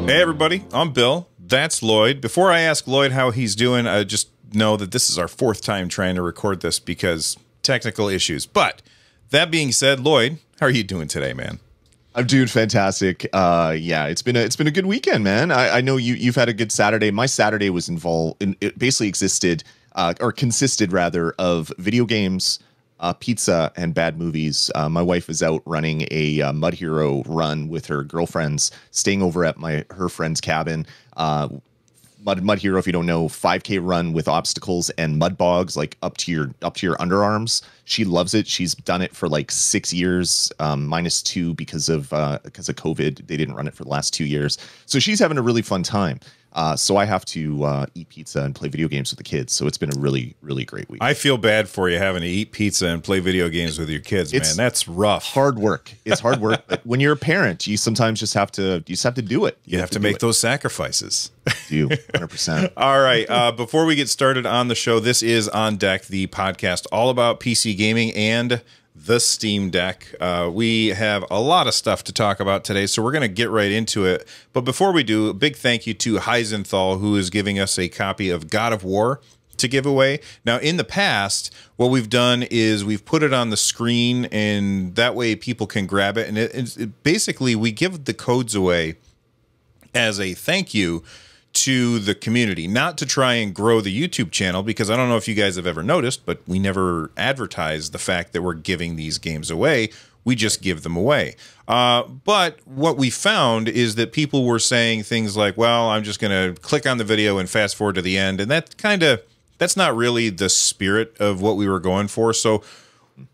Hey everybody, I'm Bill. That's Lloyd. Before I ask Lloyd how he's doing, I just know that this is our fourth time trying to record this because technical issues. But that being said, Lloyd, how are you doing today, man? I'm doing fantastic. Yeah, it's been a good weekend, man. I know you've had a good Saturday. My Saturday was involved in, it basically existed or consisted rather of video games, pizza, and bad movies. My wife is out running a Mud Hero run with her girlfriends, staying over at her friend's cabin. Mud Hero, if you don't know, 5K run with obstacles and mud bogs, like up to your underarms. She loves it. She's done it for like 6 years, -2 because of COVID. They didn't run it for the last 2 years, so she's having a really fun time. So I have to eat pizza and play video games with the kids. So it's been a really, really great week. I feel bad for you having to eat pizza and play video games with your kids, man. That's rough. Hard work. It's hard work. But when you're a parent, you sometimes just have to do it. You have to make those sacrifices. You 100%. All right. Before we get started on the show, this is On Deck, the podcast all about PC gaming and the Steam Deck. We have a lot of stuff to talk about today, so we're going to get right into it. But before we do, a big thank you to Heisenthal, who is giving us a copy of God of War to give away. Now, in the past, what we've done is we've put it on the screen, and that way people can grab it. And it basically, we give the codes away as a thank you to the community, not to try and grow the YouTube channel, because I don't know if you guys have ever noticed, but we never advertise the fact that we're giving these games away. We just give them away. But what we found is that people were saying things like, well, I'm just going to click on the video and fast forward to the end. And that's not really the spirit of what we were going for. So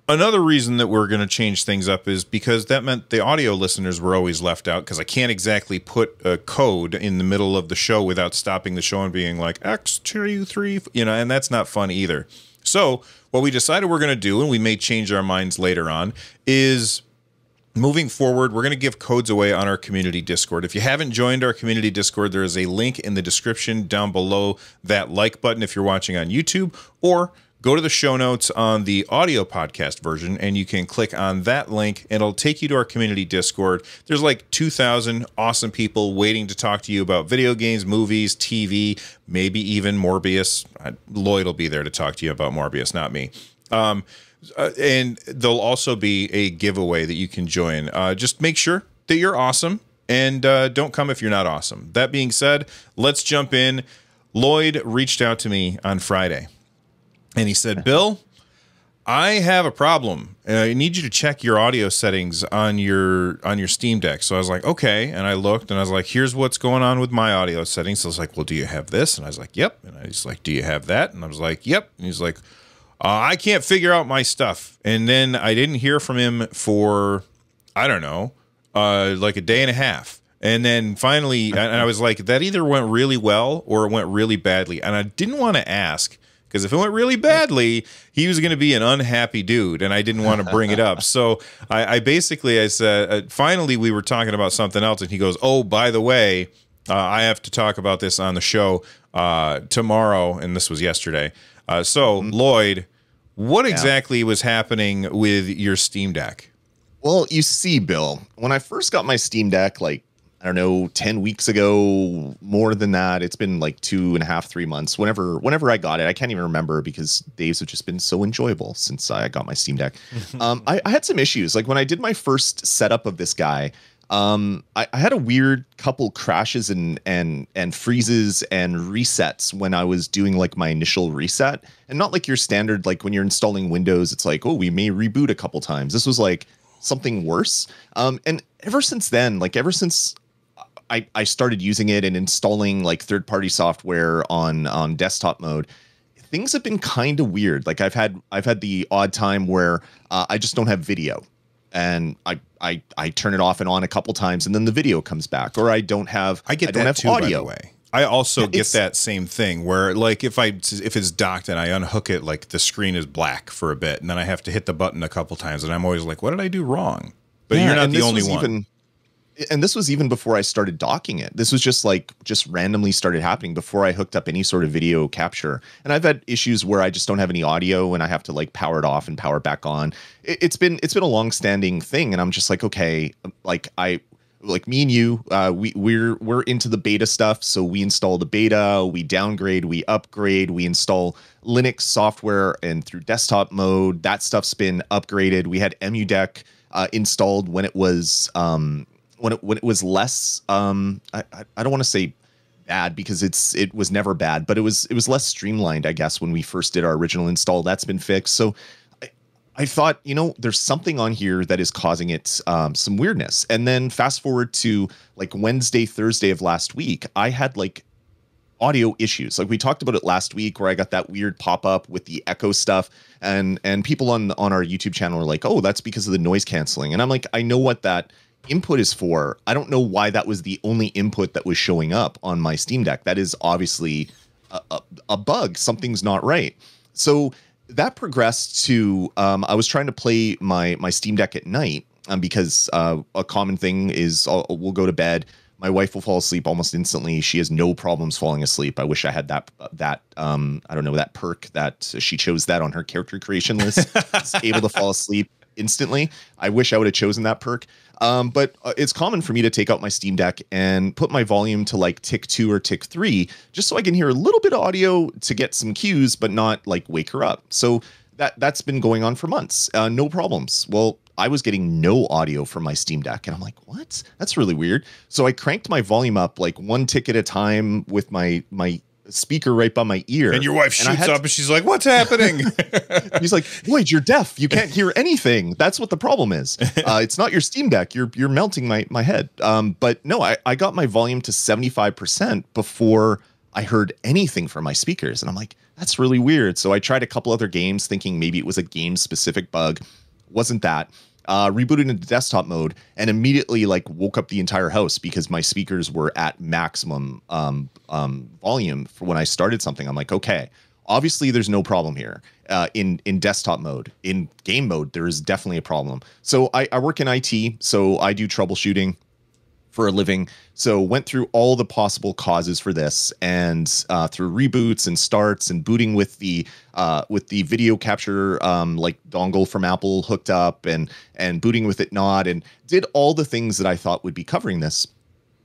another reason that we're going to change things up is because that meant the audio listeners were always left out, because I can't exactly put a code in the middle of the show without stopping the show and being like X23, and that's not fun either. So what we decided we're going to do, and we may change our minds later on, is moving forward, we're going to give codes away on our community Discord. If you haven't joined our community Discord, there is a link in the description down below that like button if you're watching on YouTube, or go to the show notes on the audio podcast version, and you can click on that link, and it'll take you to our community Discord. There's like 2,000 awesome people waiting to talk to you about video games, movies, TV, maybe even Morbius. Lloyd will be there to talk to you about Morbius, not me. And there'll also be a giveaway that you can join. Just make sure that you're awesome, and don't come if you're not awesome. That being said, let's jump in. Lloyd reached out to me on Friday, and he said, Bill, I have a problem. I need you to check your audio settings on your Steam Deck. So I was like, okay. And I looked, and I was like, here's what's going on with my audio settings. So I was like, well, do you have this? And I was like, yep. And I was like, do you have that? And I was like, yep. And he's like, I can't figure out my stuff. And then I didn't hear from him for, I don't know, like a day and a half. And then finally, and I was like, that either went really well or it went really badly. And I didn't want to ask, because if it went really badly, he was going to be an unhappy dude, and I didn't want to bring it up. So I said, finally, we were talking about something else, and he goes, oh, by the way, I have to talk about this on the show tomorrow, and this was yesterday. Lloyd, what exactly was happening with your Steam Deck? Well, you see, Bill, when I first got my Steam Deck, like, I don't know, 10 weeks ago, more than that. It's been like 2.5, 3 months. Whenever I got it, I can't even remember, because days have just been so enjoyable since I got my Steam Deck. I had some issues. Like when I did my first setup of this guy, I had a weird couple crashes and freezes and resets when I was doing like my initial reset, and not like your standard, like when you're installing Windows, it's like, oh, we may reboot a couple times. This was like something worse. And ever since then, like ever since I started using it and installing like third-party software on desktop mode, things have been kind of weird. Like I've had the odd time where I just don't have video, and I turn it off and on a couple times, and then the video comes back, or I don't have audio. By the way. I also get that same thing where, like, if it's docked and I unhook it, like the screen is black for a bit, and then I have to hit the button a couple times, and I'm always like, what did I do wrong? But you're not the only one. And this was even before I started docking it. This was just randomly started happening before I hooked up any sort of video capture. And I've had issues where I just don't have any audio and I have to like power it off and power it back on. It's been a long standing thing. And I'm just like, okay, like like me and you, we're into the beta stuff. So we install the beta, we downgrade, we upgrade, we install Linux software, and through desktop mode, that stuff's been upgraded. We had EmuDeck installed when it was when it was less. I don't want to say bad because it was never bad, but it was less streamlined, I guess, when we first did our original install. That's been fixed. So I thought, there's something on here that is causing it some weirdness. And then fast forward to like Wednesday, Thursday of last week, I had like audio issues. Like we talked about it last week where I got that weird pop-up with the echo stuff, and people on our YouTube channel are like, oh, that's because of the noise canceling. And I'm like, I know what that input is for. I don't know why that was the only input that was showing up on my Steam Deck. That is obviously a bug. Something's not right. So that progressed to I was trying to play my Steam Deck at night because a common thing is we'll go to bed. My wife will fall asleep almost instantly. She has no problems falling asleep. I wish I had that I don't know, that perk that she chose that on her character creation list. Is able to fall asleep instantly. I wish I would have chosen that perk. But it's common for me to take out my Steam Deck and put my volume to like tick 2 or tick 3, just so I can hear a little bit of audio to get some cues, but not like wake her up. So that's been going on for months. No problems. Well, I was getting no audio from my Steam Deck, and I'm like, what? That's really weird. So I cranked my volume up like one tick at a time with my speaker right by my ear. And your wife shoots up and she's like, what's happening? He's like, Lloyd, you're deaf. You can't hear anything. That's what the problem is. It's not your Steam Deck. You're melting my head. But no, I got my volume to 75% before I heard anything from my speakers. And I'm like, that's really weird. So I tried a couple other games thinking maybe it was a game specific bug. Wasn't that. Rebooted into desktop mode and immediately like woke up the entire house because my speakers were at maximum volume for when I started something. I'm like, okay, obviously there's no problem here. In desktop mode, in game mode, there is definitely a problem. So I work in IT, so I do troubleshooting for a living. So went through all the possible causes for this, and through reboots and starts and booting with the video capture like dongle from Apple hooked up, and booting with it not, and did all the things that I thought would be covering this.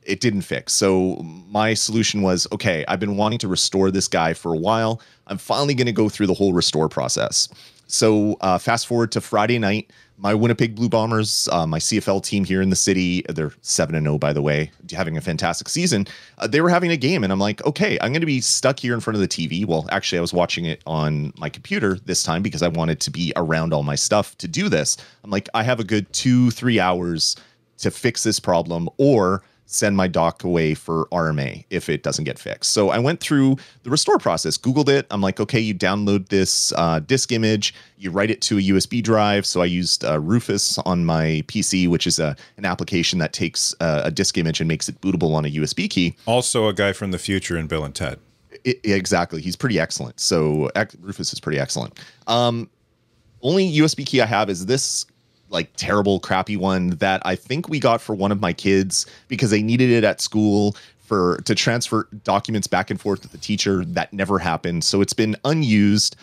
It didn't fix. So my solution was, okay, I've been wanting to restore this guy for a while. I'm finally going to go through the whole restore process. So fast forward to Friday night, my Winnipeg Blue Bombers, my CFL team here in the city, they're 7-0, by the way, having a fantastic season. They were having a game, and I'm like, okay, I'm going to be stuck here in front of the TV. Well, actually, I was watching it on my computer this time because I wanted to be around all my stuff to do this. I'm like, I have a good 2-3 hours to fix this problem, or send my dock away for RMA if it doesn't get fixed. So I went through the restore process, Googled it. I'm like, okay, you download this disk image, you write it to a USB drive. So I used Rufus on my PC, which is an application that takes a disk image and makes it bootable on a USB key. Also a guy from the future in Bill and Ted. Exactly. He's pretty excellent. So Rufus is pretty excellent. Only USB key I have is this like terrible, crappy one that I think we got for one of my kids because they needed it at school to transfer documents back and forth with the teacher. That never happened. So it's been unused.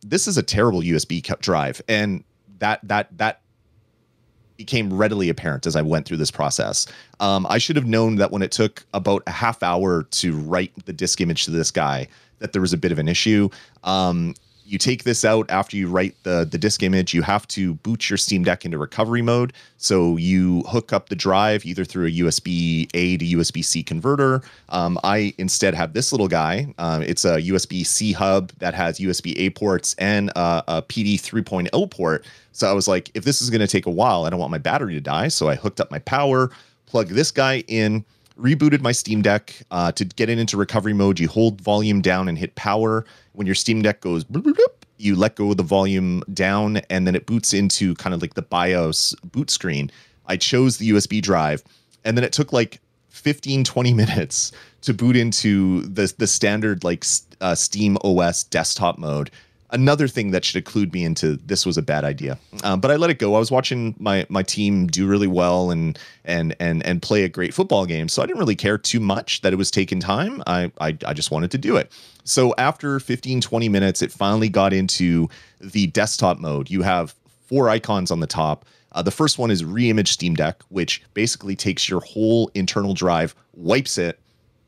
This is a terrible USB drive. And that became readily apparent as I went through this process. I should have known that when it took about a half hour to write the disk image to this guy, that there was a bit of an issue. You take this out after you write the disk image, you have to boot your Steam Deck into recovery mode. So you hook up the drive either through a USB-A to USB-C converter. I instead have this little guy. It's a USB-C hub that has USB-A ports and a PD 3.0 port. So I was like, if this is going to take a while, I don't want my battery to die. So I hooked up my power, plugged this guy in, rebooted my Steam Deck. To get it into recovery mode, you hold volume down and hit power. When your Steam Deck goes bloop, bloop, bloop, you let go of the volume down, and then it boots into kind of like the BIOS boot screen. I chose the USB drive, and then it took like 15-20 minutes to boot into the standard like Steam OS desktop mode. Another thing that should have clued me into this was a bad idea, but I let it go. I was watching my team do really well and play a great football game, so I didn't really care too much that it was taking time. I just wanted to do it. So after 15-20 minutes, it finally got into the desktop mode. You have 4 icons on the top. The first one is Reimage Steam Deck, which basically takes your whole internal drive, wipes it,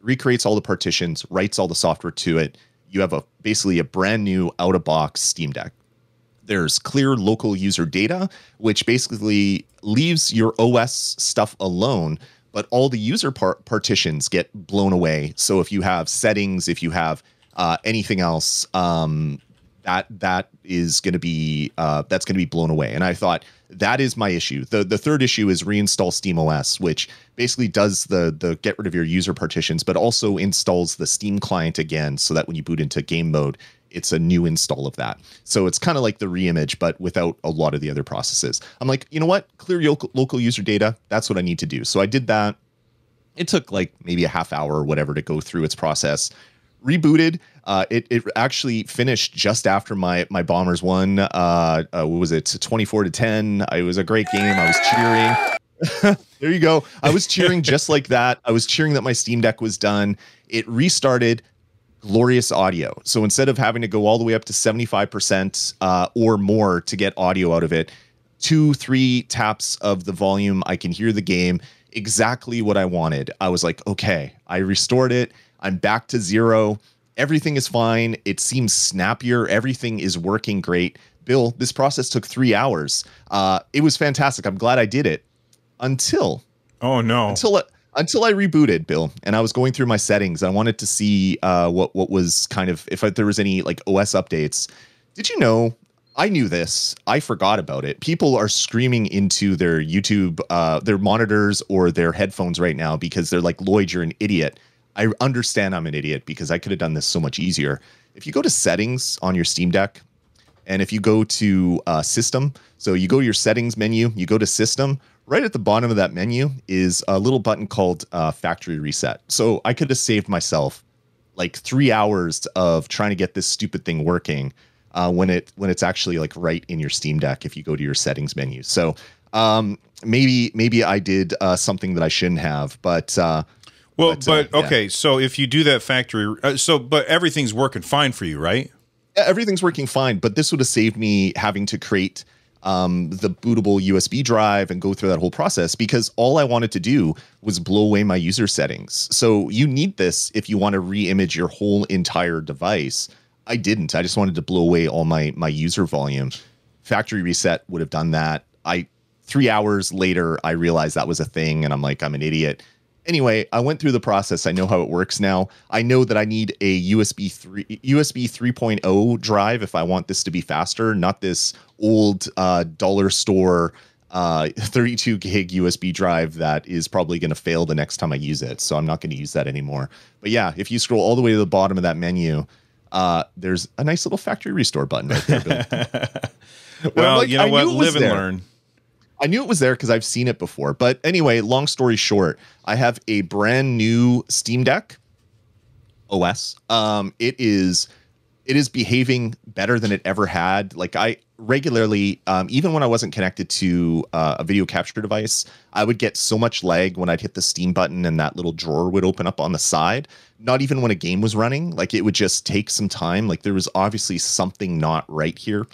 recreates all the partitions, writes all the software to it. You have basically a brand new out-of-box Steam Deck. There's clear local user data, which basically leaves your OS stuff alone, but all the user partitions get blown away. So if you have settings, if you have anything else, that is going to be that's going to be blown away. And I thought that is my issue. The third issue is reinstall SteamOS, which basically does the get rid of your user partitions, but also installs the Steam client again, so that when you boot into game mode, it's a new install of that. So it's kind of like the reimage, but without a lot of the other processes. I'm like, you know what? Clear your local user data. That's what I need to do. So I did that. It took like maybe a half hour or whatever to go through its process. Rebooted. It actually finished just after my Bombers won. What was it? 24-10. It was a great game. I was cheering. There you go. I was cheering just like that. I was cheering that my Steam Deck was done. It restarted. Glorious audio. So instead of having to go all the way up to 75% or more to get audio out of it, 2-3 taps of the volume, I can hear the game. Exactly what I wanted. I was like, okay, I restored it. I'm back to 0. Everything is fine. It seems snappier. Everything is working great. Bill, this process took 3 hours. It was fantastic. I'm glad I did it until I rebooted, Bill, and I was going through my settings. I wanted to see what was kind of, if there was any like OS updates. Did you know? I knew this. I forgot about it. People are screaming into their YouTube, their monitors or their headphones right now because they're like, Lloyd, you're an idiot. I understand I'm an idiot because I could have done this so much easier. If you go to settings on your Steam Deck, and if you go to system, so you go to your settings menu, you go to system, right at the bottom of that menu is a little button called factory reset. So I could have saved myself like 3 hours of trying to get this stupid thing working when it's actually like right in your Steam Deck if you go to your settings menu. So maybe I did something that I shouldn't have, but okay. So if you do that factory, but everything's working fine for you, right? Yeah, everything's working fine, but this would have saved me having to create the bootable USB drive and go through that whole process, because all I wanted to do was blow away my user settings. So you need this if you want to re-image your whole entire device. I didn't. I just wanted to blow away all my user volume. Factory reset would have done that. 3 hours later, I realized that was a thing, and I'm like, I'm an idiot. Anyway, I went through the process. I know how it works now. I know that I need a USB 3.0 drive if I want this to be faster, not this old dollar store 32 gig USB drive that is probably going to fail the next time I use it. So I'm not going to use that anymore. But yeah, if you scroll all the way to the bottom of that menu, there's a nice little factory restore button right there, Bill. Well, like, you know what? Live and learn. I knew it was there because I've seen it before. But anyway, long story short, I have a brand new Steam Deck OS. It is behaving better than it ever had. Like I regularly, even when I wasn't connected to a video capture device, I would get so much lag when I'd hit the Steam button and that little drawer would open up on the side. Not even when a game was running. Like it would just take some time. Like there was obviously something not right here.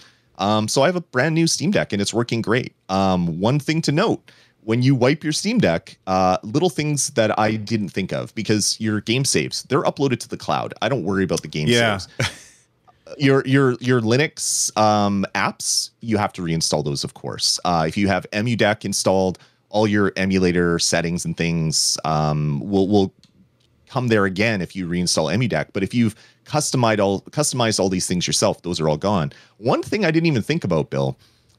So I have a brand new Steam Deck and it's working great. One thing to note, when you wipe your Steam Deck, little things that I didn't think of, because your game saves, they're uploaded to the cloud. I don't worry about the game saves. Your Linux apps, you have to reinstall those, of course. If you have EmuDeck installed, all your emulator settings and things will come there again if you reinstall EmuDeck. But if you've customized all these things yourself, those are all gone. One thing I didn't even think about, Bill,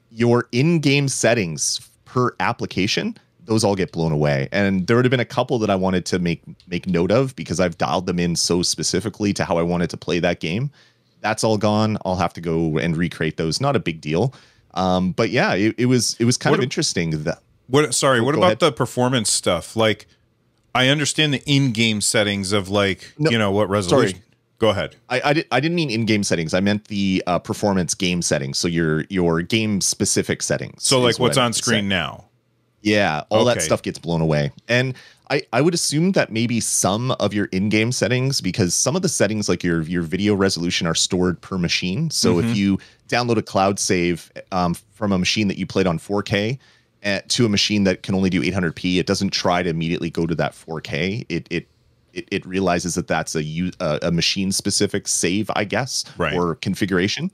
your in-game settings per application, those all get blown away. And there would have been a couple that I wanted to make note of because I've dialed them in so specifically to how I wanted to play that game. That's all gone. I'll have to go and recreate those. Not a big deal. But yeah, it was kind of interesting. What about the performance stuff? Like, I understand the in-game settings of like, what resolution. Sorry. Go ahead. I didn't mean in-game settings. I meant the performance game settings. So your game specific settings. So like what's on screen now. Yeah, all that stuff gets blown away. And I would assume that maybe some of your in-game settings, because some of the settings like your video resolution are stored per machine. So if you download a cloud save from a machine that you played on 4K, to a machine that can only do 800p, it doesn't try to immediately go to that 4K. It realizes that that's a machine specific save, I guess, right, or configuration.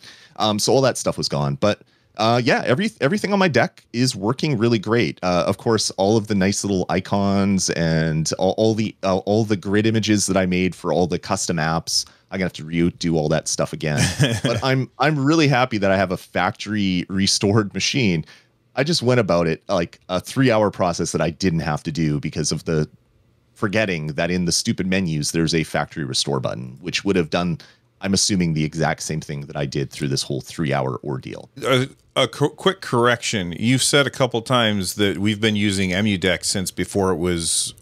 So all that stuff was gone. But yeah, everything on my deck is working really great. Of course, all of the nice little icons and all the grid images that I made for all the custom apps, I'm gonna have to redo all that stuff again. But I'm really happy that I have a factory restored machine. I just went about it like a 3-hour process that I didn't have to do because of the forgetting that in the stupid menus there's a factory restore button, which would have done, I'm assuming, the exact same thing that I did through this whole 3-hour ordeal. A quick correction. You've said a couple times that we've been using EmuDeck since before it was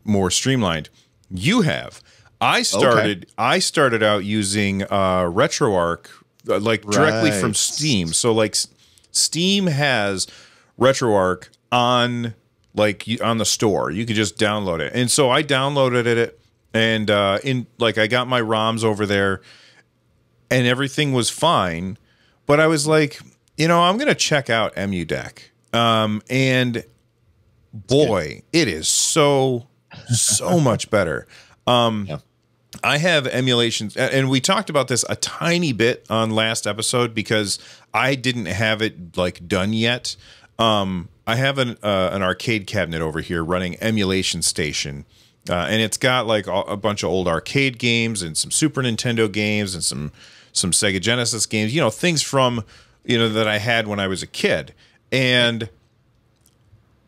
more streamlined. You have. I started out using RetroArch like directly from Steam. So like Steam has RetroArch on the store. You could just download it. And so I downloaded it, and I got my ROMs over there and everything was fine. But I was like, I'm going to check out EmuDeck. And boy, it is so much better. Yeah. I have emulations, and we talked about this a tiny bit on last episode because I didn't have it like done yet. I have an arcade cabinet over here running Emulation Station, and it's got like a bunch of old arcade games and some Super Nintendo games and some Sega Genesis games, things from, that I had when I was a kid. And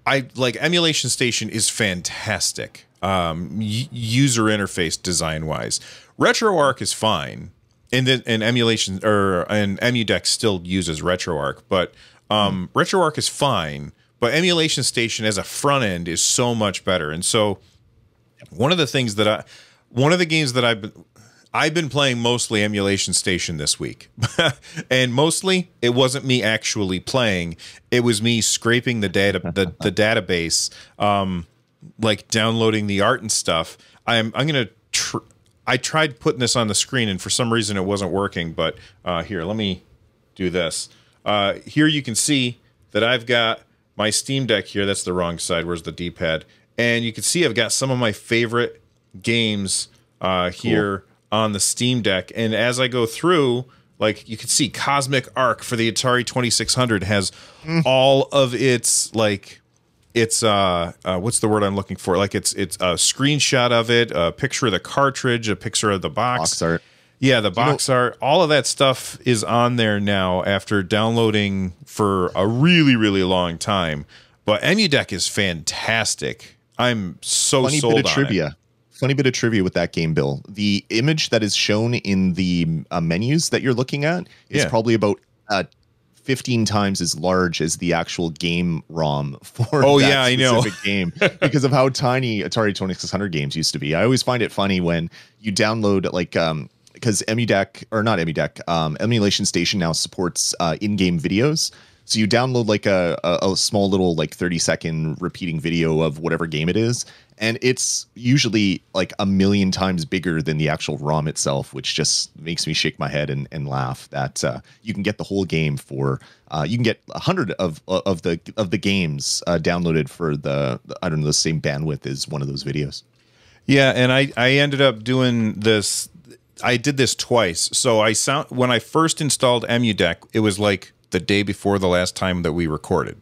I like Emulation Station is fantastic. User interface design wise, RetroArch is fine, and emulation and EmuDeck still uses RetroArch, but RetroArch is fine. But Emulation Station as a front end is so much better. And so one of the games that I've been playing mostly Emulation Station this week, and mostly it wasn't me actually playing; it was me scraping the database. Like downloading the art and stuff. I tried putting this on the screen, and for some reason it wasn't working, but here, let me do this. Here you can see that I've got my Steam Deck here. That's the wrong side. Where's the D-pad? And you can see I've got some of my favorite games here on the Steam Deck. And as I go through, like you can see Cosmic Arc for the Atari 2600 has all of its like... It's what's the word I'm looking for? Like it's a screenshot of it, a picture of the cartridge, a picture of the box art. Yeah, the box art. All of that stuff is on there now after downloading for a really, really long time. But EmuDeck is fantastic. I'm so sold on it. Funny bit of trivia with that game, Bill. The image that is shown in the menus that you're looking at is probably about 15 times as large as the actual game ROM for that specific game because of how tiny Atari 2600 games used to be. I always find it funny when you download like because Emulation Station now supports in-game videos. So you download like a small little like 30-second repeating video of whatever game it is, and it's usually like 1,000,000 times bigger than the actual ROM itself, which just makes me shake my head and laugh that you can get the whole game for you can get 100 of the games downloaded for the same bandwidth as one of those videos. Yeah, and I ended up doing this. I did this twice. So when I first installed EmuDeck, it was like the day before the last time that we recorded.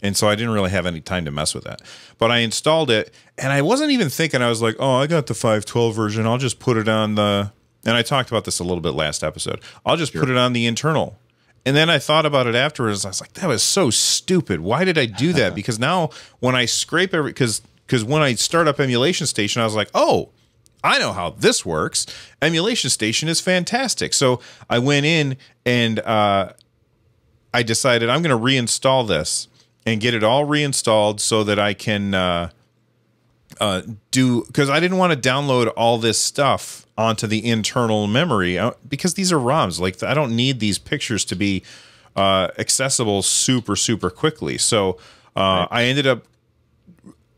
And so I didn't really have any time to mess with that. But I installed it, and I wasn't even thinking. I was like, oh, I got the 512 version. I'll just put it on the... And I talked about this a little bit last episode. I'll just put it on the internal. And then I thought about it afterwards. I was like, that was so stupid. Why did I do that? Because now when I scrape because when I start up Emulation Station, I was like, oh, I know how this works. Emulation Station is fantastic. So I went in and I decided I'm going to reinstall this and get it all reinstalled so that I can because I didn't want to download all this stuff onto the internal memory because these are ROMs. Like I don't need these pictures to be accessible super, super quickly. So I ended up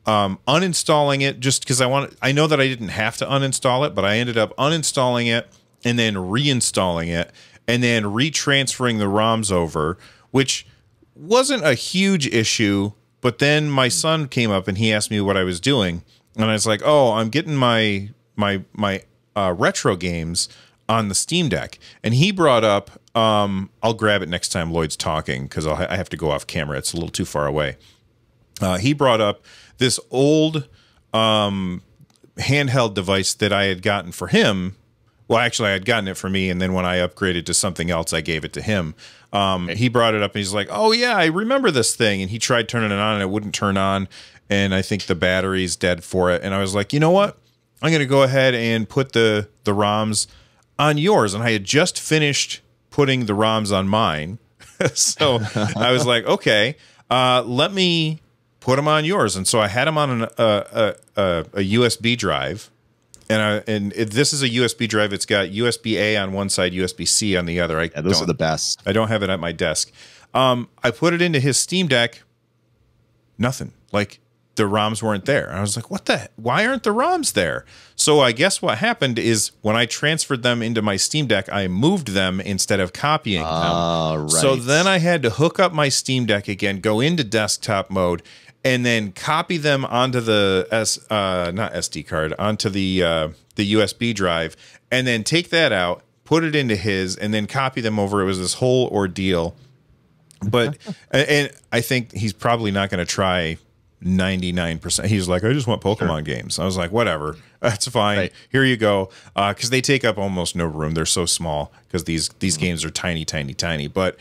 uninstalling it just because I know that I didn't have to uninstall it, but I ended up uninstalling it and then reinstalling it and then retransferring the ROMs over, which wasn't a huge issue, but then my son came up and he asked me what I was doing, and I was like, "Oh, I'm getting my retro games on the Steam Deck." And he brought up, I'll grab it next time Lloyd's talking because I have to go off camera. It's a little too far away. He brought up this old handheld device that I had gotten for him. Well, actually, I had gotten it for me, and then when I upgraded to something else, I gave it to him. He brought it up, and he's like, "Oh, yeah, I remember this thing." And he tried turning it on, and it wouldn't turn on, and I think the battery's dead for it. And I was like, you know what? I'm going to go ahead and put the ROMs on yours. And I had just finished putting the ROMs on mine. So I was like, okay, let me put them on yours. And so I had them on a USB drive. And this is a USB drive. It's got USB-A on one side, USB-C on the other. Yeah, those are the best. I don't have it at my desk. I put it into his Steam Deck. Nothing. Like, the ROMs weren't there. And I was like, what the? Why aren't the ROMs there? So I guess what happened is when I transferred them into my Steam Deck, I moved them instead of copying them. Right. So then I had to hook up my Steam Deck again, go into desktop mode, and then copy them onto the not SD card, onto the USB drive, and then take that out, put it into his, and then copy them over. It was this whole ordeal. But and I think he's probably not going to try 99%. He's like, I just want Pokemon games. I was like, whatever, that's fine. Right. Here you go. Because they take up almost no room. They're so small because these games are tiny, tiny, tiny. But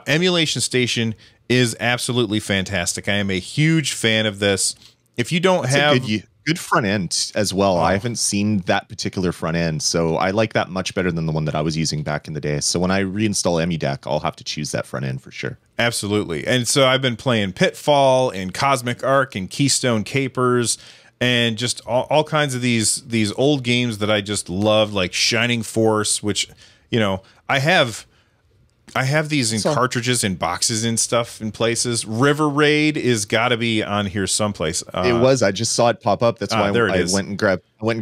Emulation Station is absolutely fantastic. I am a huge fan of this. If you don't have good front end as well. I haven't seen that particular front end, so I like that much better than the one that I was using back in the day. So when I reinstall EmuDeck, I'll have to choose that front end for sure. Absolutely. And so I've been playing Pitfall and Cosmic Arc and Keystone Capers and just all kinds of these old games that I just love, like Shining Force, which, you know, I have these in cartridges and boxes and stuff in places. River Raid is got to be on here someplace. It was. I just saw it pop up. That's why I went and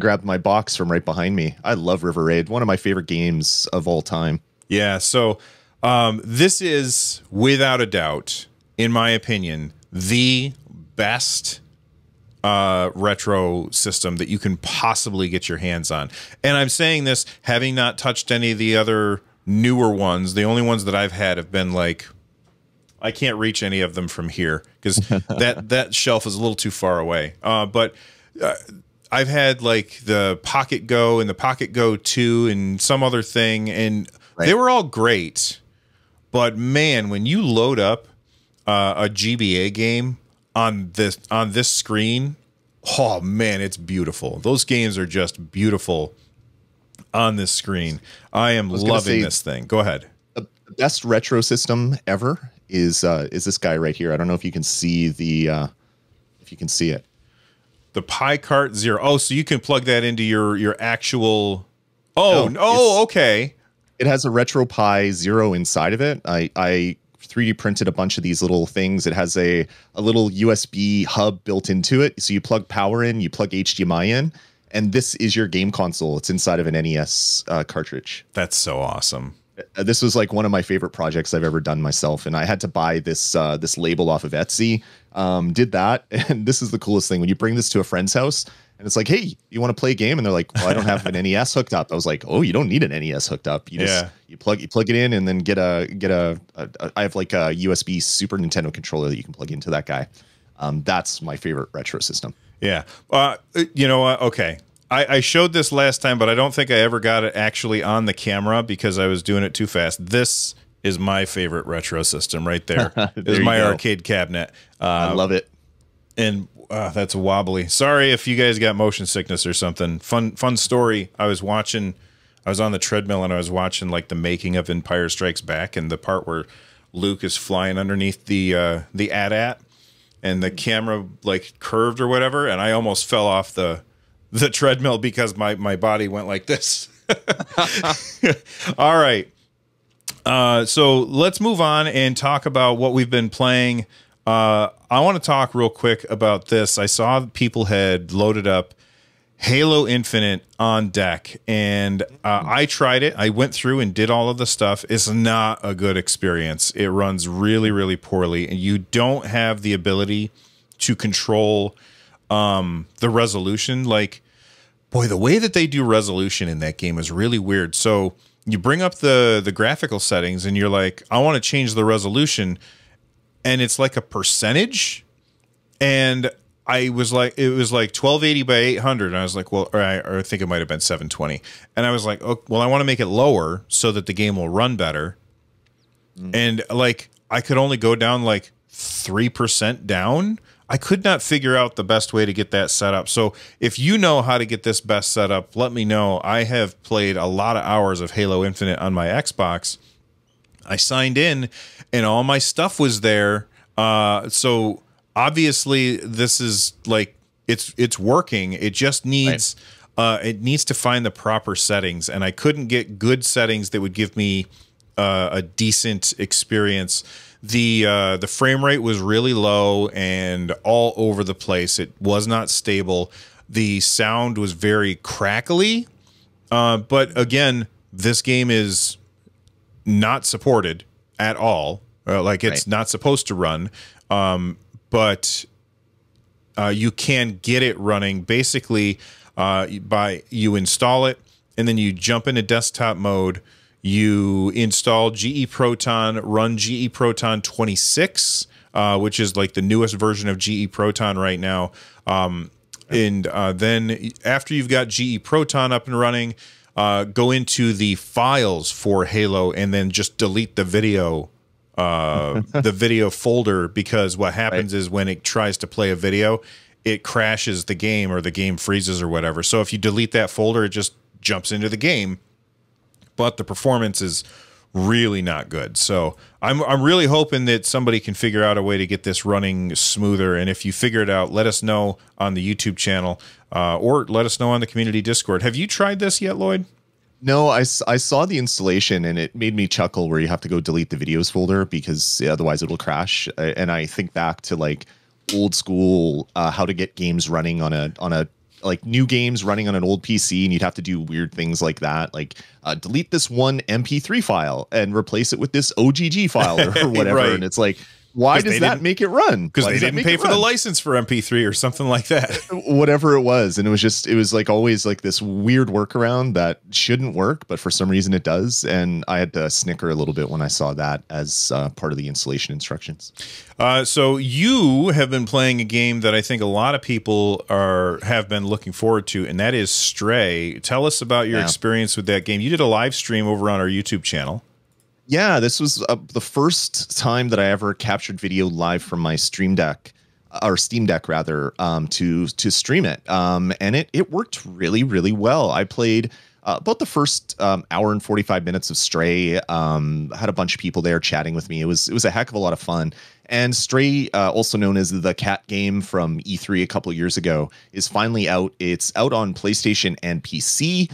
grabbed my box from right behind me. I love River Raid. One of my favorite games of all time. Yeah. So this is without a doubt, in my opinion, the best retro system that you can possibly get your hands on. And I'm saying this having not touched any of the other newer ones. The only ones that I've had have been like, I can't reach any of them from here because that shelf is a little too far away. But I've had like the Pocket Go and the Pocket Go 2 and some other thing, and they were all great. But man, when you load up a GBA game on this screen, oh man, it's beautiful. Those games are just beautiful on this screen. I am loving this thing. Go ahead. The best retro system ever is this guy right here. I don't know if you can see it. The PiCart Zero. Oh, so you can plug that into your actual. Oh, okay. It has a RetroPie Zero inside of it. I 3D printed a bunch of these little things. It has a little USB hub built into it. So you plug power in, you plug HDMI in, and this is your game console. It's inside of an NES cartridge. That's so awesome. This was like one of my favorite projects I've ever done myself, and I had to buy this this label off of Etsy. Did that, and this is the coolest thing when you bring this to a friend's house, and it's like, hey, you want to play a game? And they're like, well, I don't have an NES hooked up. I was like, oh, you don't need an NES hooked up. You just you plug it in, and then get a I have like a USB Super Nintendo controller that you can plug into that guy. That's my favorite retro system. Yeah. You know what? Okay. I showed this last time, but I don't think I ever got it actually on the camera because I was doing it too fast. This is my favorite retro system right there. This is my arcade cabinet. I love it. And that's wobbly. Sorry if you guys got motion sickness or something. Fun story. I was on the treadmill and I was watching like the making of Empire Strikes Back and the part where Luke is flying underneath the AT-AT and the camera like curved or whatever, and I almost fell off the treadmill because my body went like this. All right. So let's move on and talk about what we've been playing. I want to talk real quick about this. I saw people had loaded up Halo Infinite on deck, and I tried it. I went through and did all of the stuff. It's not a good experience. It runs really, really poorly, and you don't have the ability to control the resolution. Like, boy, the way that they do resolution in that game is really weird. So you bring up the graphical settings, and you're like, I want to change the resolution, and it's like a percentage, and I was like, it was like 1280 by 800. And I was like, well, or I think it might have been 720. And I was like, oh, well, I want to make it lower so that the game will run better. And like, I could only go down like 3% down. I could not figure out the best way to get that set up. So if you know how to get this best set up, let me know. I have played a lot of hours of Halo Infinite on my Xbox. I signed in and all my stuff was there. So obviously this is like, it's working. It just needs, it needs to find the proper settings, and I couldn't get good settings that would give me a decent experience. The frame rate was really low and all over the place. It was not stable. The sound was very crackly. But again, this game is not supported at all. Like, it's not supposed to run. But you can get it running basically by you install it, and then you jump into desktop mode. You install GE Proton, run GE Proton 26, which is like the newest version of GE Proton right now. And then after you've got GE Proton up and running, go into the files for Halo and then just delete the video folder, because what happens is when it tries to play a video, it crashes the game or the game freezes or whatever. So if you delete that folder, it just jumps into the game. But the performance is really not good. So I'm really hoping that somebody can figure out a way to get this running smoother. And if you figure it out, let us know on the YouTube channel, or let us know on the community Discord. Have you tried this yet, Lloyd? No, I saw the installation and it made me chuckle, where you have to go delete the videos folder because otherwise it'll crash. And I think back to like old school, how to get games running on a like new games running on an old PC, and you'd have to do weird things like that, like delete this one MP3 file and replace it with this OGG file or whatever. And it's like, why does that make it run? Because they didn't pay for the license for MP3 or something like that. Whatever it was. And it was like always like this weird workaround that shouldn't work, but for some reason it does. And I had to snicker a little bit when I saw that as part of the installation instructions. So you have been playing a game that I think a lot of people have been looking forward to, and that is Stray. Tell us about your experience with that game. You did a live stream over on our YouTube channel. Yeah, this was the first time that I ever captured video live from my Stream Deck, or Steam Deck rather, to stream it. And it worked really, really well. I played about the first hour and 45 minutes of Stray. Had a bunch of people there chatting with me. It was a heck of a lot of fun. And Stray, also known as the cat game from E3 a couple of years ago, is finally out. It's out on PlayStation and PC.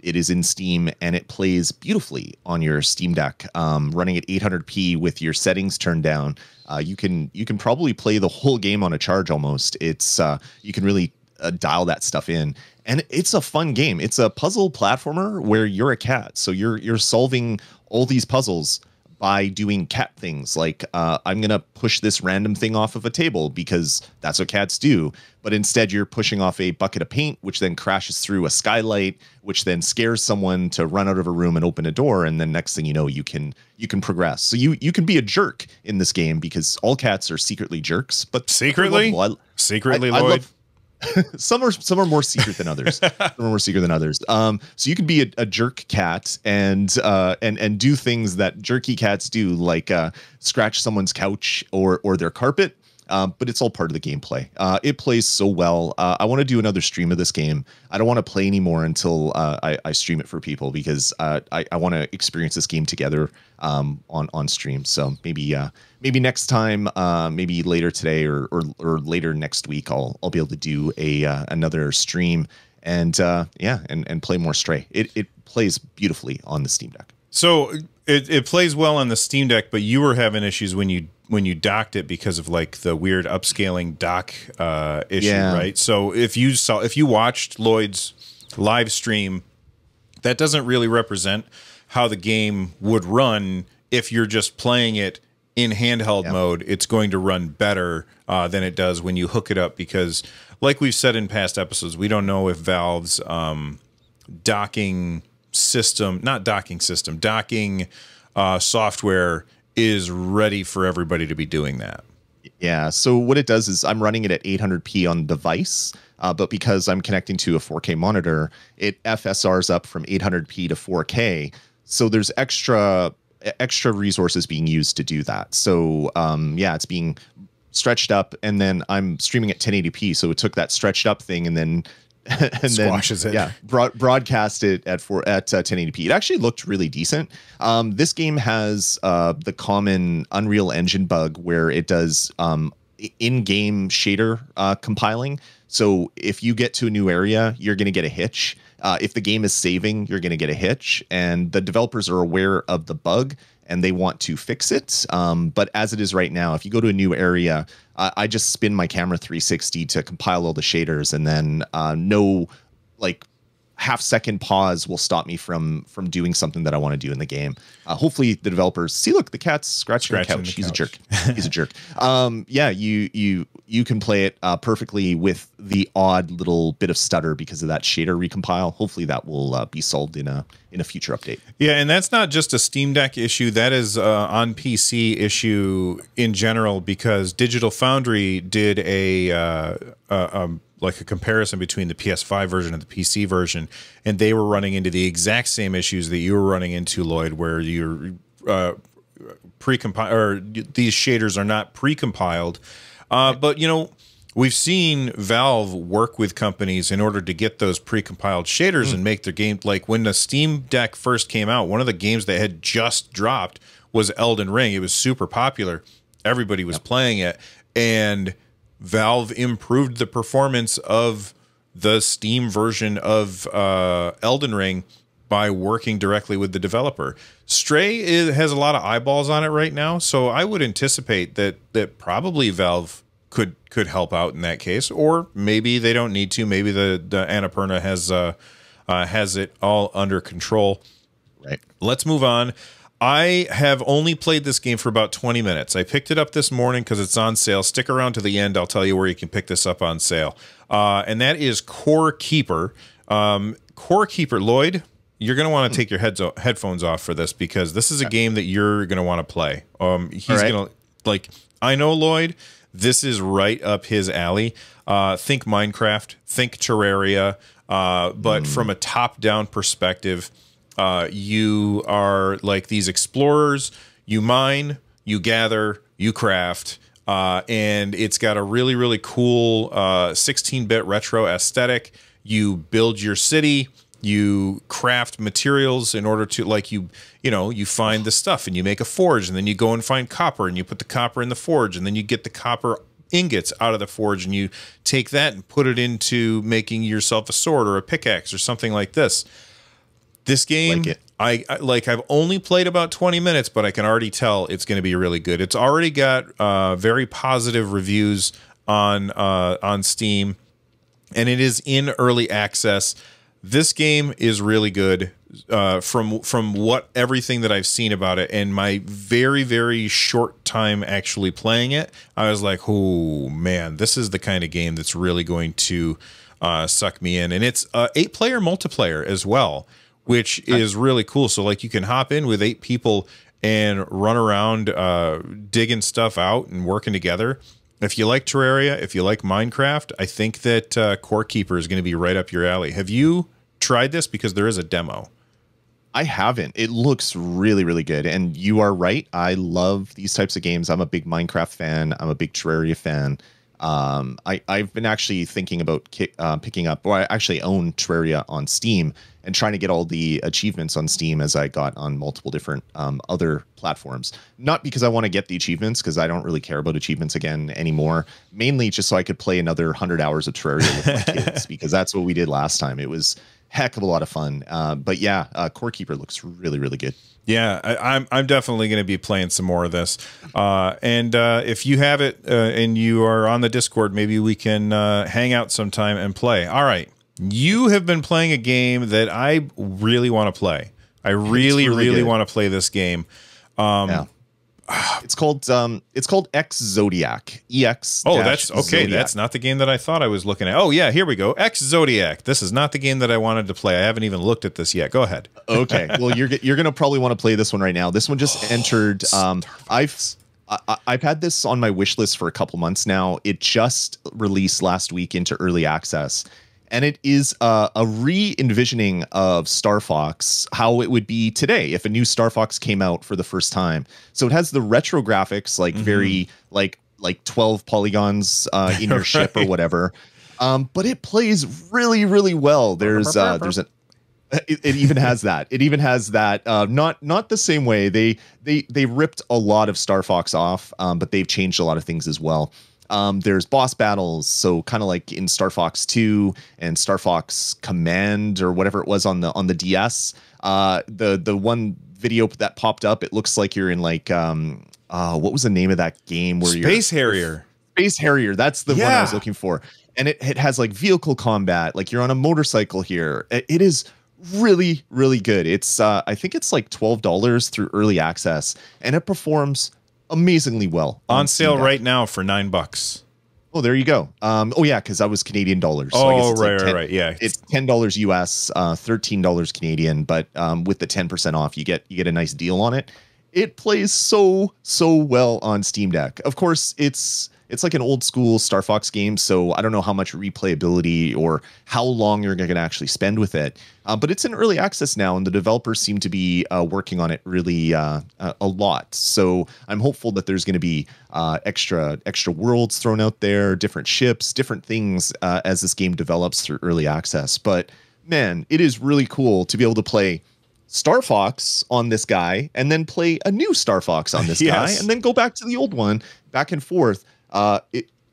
It is in Steam, and it plays beautifully on your Steam Deck, running at 800p with your settings turned down. You can probably play the whole game on a charge almost. It's you can really dial that stuff in, and it's a fun game. It's a puzzle platformer where you're a cat, so you're solving all these puzzles by doing cat things, like I'm gonna push this random thing off of a table because that's what cats do, but instead you're pushing off a bucket of paint, which then crashes through a skylight, which then scares someone to run out of a room and open a door, and then next thing you know, you can progress. So you can be a jerk in this game because all cats are secretly jerks, but secretly, Lloyd. Some are more secret than others. Some are more secret than others. So you can be a jerk cat and do things that jerky cats do, like scratch someone's couch or their carpet. But it's all part of the gameplay. It plays so well. I want to do another stream of this game. I don't want to play anymore until I stream it for people, because I want to experience this game together on stream. So maybe next time, maybe later today or later next week, I'll be able to do another stream and play more Stray. It plays beautifully on the Steam Deck. So it plays well on the Steam Deck, but you were having issues when you you docked it because of like the weird upscaling dock issue, Yeah. right? So if you watched Lloyd's live stream, that doesn't really represent how the game would run if you're just playing it in handheld mode. It's going to run better than it does when you hook it up, because like we've said in past episodes, we don't know if Valve's docking software is ready for everybody to be doing that. Yeah. So what it does is I'm running it at 800p on the device, but because I'm connecting to a 4K monitor, it FSRs up from 800p to 4K. So there's extra resources being used to do that. So yeah, it's being stretched up, and then I'm streaming at 1080p. So it took that stretched up thing and then Squashes it. Yeah, broadcast it at 1080p. It actually looked really decent. This game has the common Unreal Engine bug where it does in-game shader compiling. So if you get to a new area, you're going to get a hitch. If the game is saving, you're going to get a hitch. And the developers are aware of the bug and they want to fix it. But as it is right now, if you go to a new area, I just spin my camera 360 to compile all the shaders, and then no like half-second pause will stop me from doing something that I want to do in the game. Hopefully the developers see, look, the cat's scratching the couch. He's a jerk. He's a jerk. Yeah, you can play it perfectly with the odd little bit of stutter because of that shader recompile. Hopefully that will be solved in a future update. Yeah, and that's not just a Steam Deck issue. That is on PC issue in general, because Digital Foundry did like a comparison between the PS5 version and the PC version, and they were running into the exact same issues that you were running into, Lloyd, where you're precompiled, or these shaders are not precompiled. But you know, we've seen Valve work with companies in order to get those precompiled shaders and make their game. Like when the Steam Deck first came out, one of the games that had just dropped was Elden Ring. It was super popular. Everybody was playing it, and Valve improved the performance of the Steam version of Elden Ring by working directly with the developer. Stray has a lot of eyeballs on it right now, so I would anticipate that probably Valve could help out in that case, or maybe they don't need to. Maybe the Annapurna has it all under control. Right. Let's move on. I have only played this game for about 20 minutes. I picked it up this morning because it's on sale. Stick around to the end. I'll tell you where you can pick this up on sale. And that is Core Keeper. Core Keeper, Lloyd, you're going to want to take your headphones off for this, because this is a game that you're going to want to play. He's going to, like, I know Lloyd, this is right up his alley. Think Minecraft, think Terraria, but from a top-down perspective. You are like these explorers, you mine, you gather, you craft, and it's got a really, really cool 16-bit retro aesthetic. You build your city, you craft materials in order to, like, you find the stuff and you make a forge, and then you go and find copper and you put the copper in the forge, and then you get the copper ingots out of the forge and you take that and put it into making yourself a sword or a pickaxe or something like this. This game, I've only played about 20 minutes, but I can already tell it's going to be really good. It's already got very positive reviews on Steam, and it is in early access. This game is really good from what everything that I've seen about it, and my very, very short time actually playing it, I was like, oh man, this is the kind of game that's really going to suck me in. And it's 8-player multiplayer as well, which is really cool. So like you can hop in with 8 people and run around digging stuff out and working together. If you like Terraria, if you like Minecraft, I think that Core Keeper is going to be right up your alley. Have you tried this? Because there is a demo. I haven't. It looks really, really good. And you are right. I love these types of games. I'm a big Minecraft fan. I'm a big Terraria fan. I've been actually thinking about picking up, or I actually own Terraria on Steam, and trying to get all the achievements on Steam as I got on multiple different other platforms. Not because I want to get the achievements, because I don't really care about achievements again anymore. Mainly just so I could play another 100 hours of Terraria with my kids, because that's what we did last time. It was heck of a lot of fun. But yeah, Core Keeper looks really, really good. Yeah, I'm definitely going to be playing some more of this. And if you have it and you are on the Discord, maybe we can hang out sometime and play. All right. You have been playing a game that I really want to play. I really want to play this game. Yeah. It's called X Zodiac. EX. Oh, that's okay. Zodiac. That's not the game that I thought I was looking at. Oh yeah, here we go. X Zodiac. This is not the game that I wanted to play. I haven't even looked at this yet. Go ahead. Okay. Well, you're gonna probably want to play this one right now. This one just entered. I've had this on my wish list for a couple months now. It just released last week into early access. And it is a re-envisioning of Star Fox, how it would be today if a new Star Fox came out for the first time. So it has the retro graphics, like very like 12 polygons in your ship or whatever. But it plays really, really well. There's an it even has that. It even has that. Not the same way. They ripped a lot of Star Fox off, but they've changed a lot of things as well. There's boss battles, so kind of like in Star Fox 2 and Star Fox Command or whatever it was on the DS. The one video that popped up, it looks like you're in like what was the name of that game where Space Harrier. Space Harrier, that's the one I was looking for. And it has like vehicle combat, like you're on a motorcycle here. It is really, really good. It's I think it's like $12 through early access, and it performs amazingly well on sale right now for $9. Oh, there you go. Oh yeah, because that was Canadian dollars. So I guess it's right. Yeah, it's $10 US, $13 Canadian. But with the 10% off, you get a nice deal on it. It plays so well on Steam Deck. Of course, it's like an old school Star Fox game, so I don't know how much replayability or how long you're going to actually spend with it. But it's in early access now, and the developers seem to be working on it really a lot. So I'm hopeful that there's going to be extra worlds thrown out there, different ships, different things as this game develops through early access. But man, it is really cool to be able to play Star Fox on this guy and then play a new Star Fox on this guy and then go back to the old one, back and forth.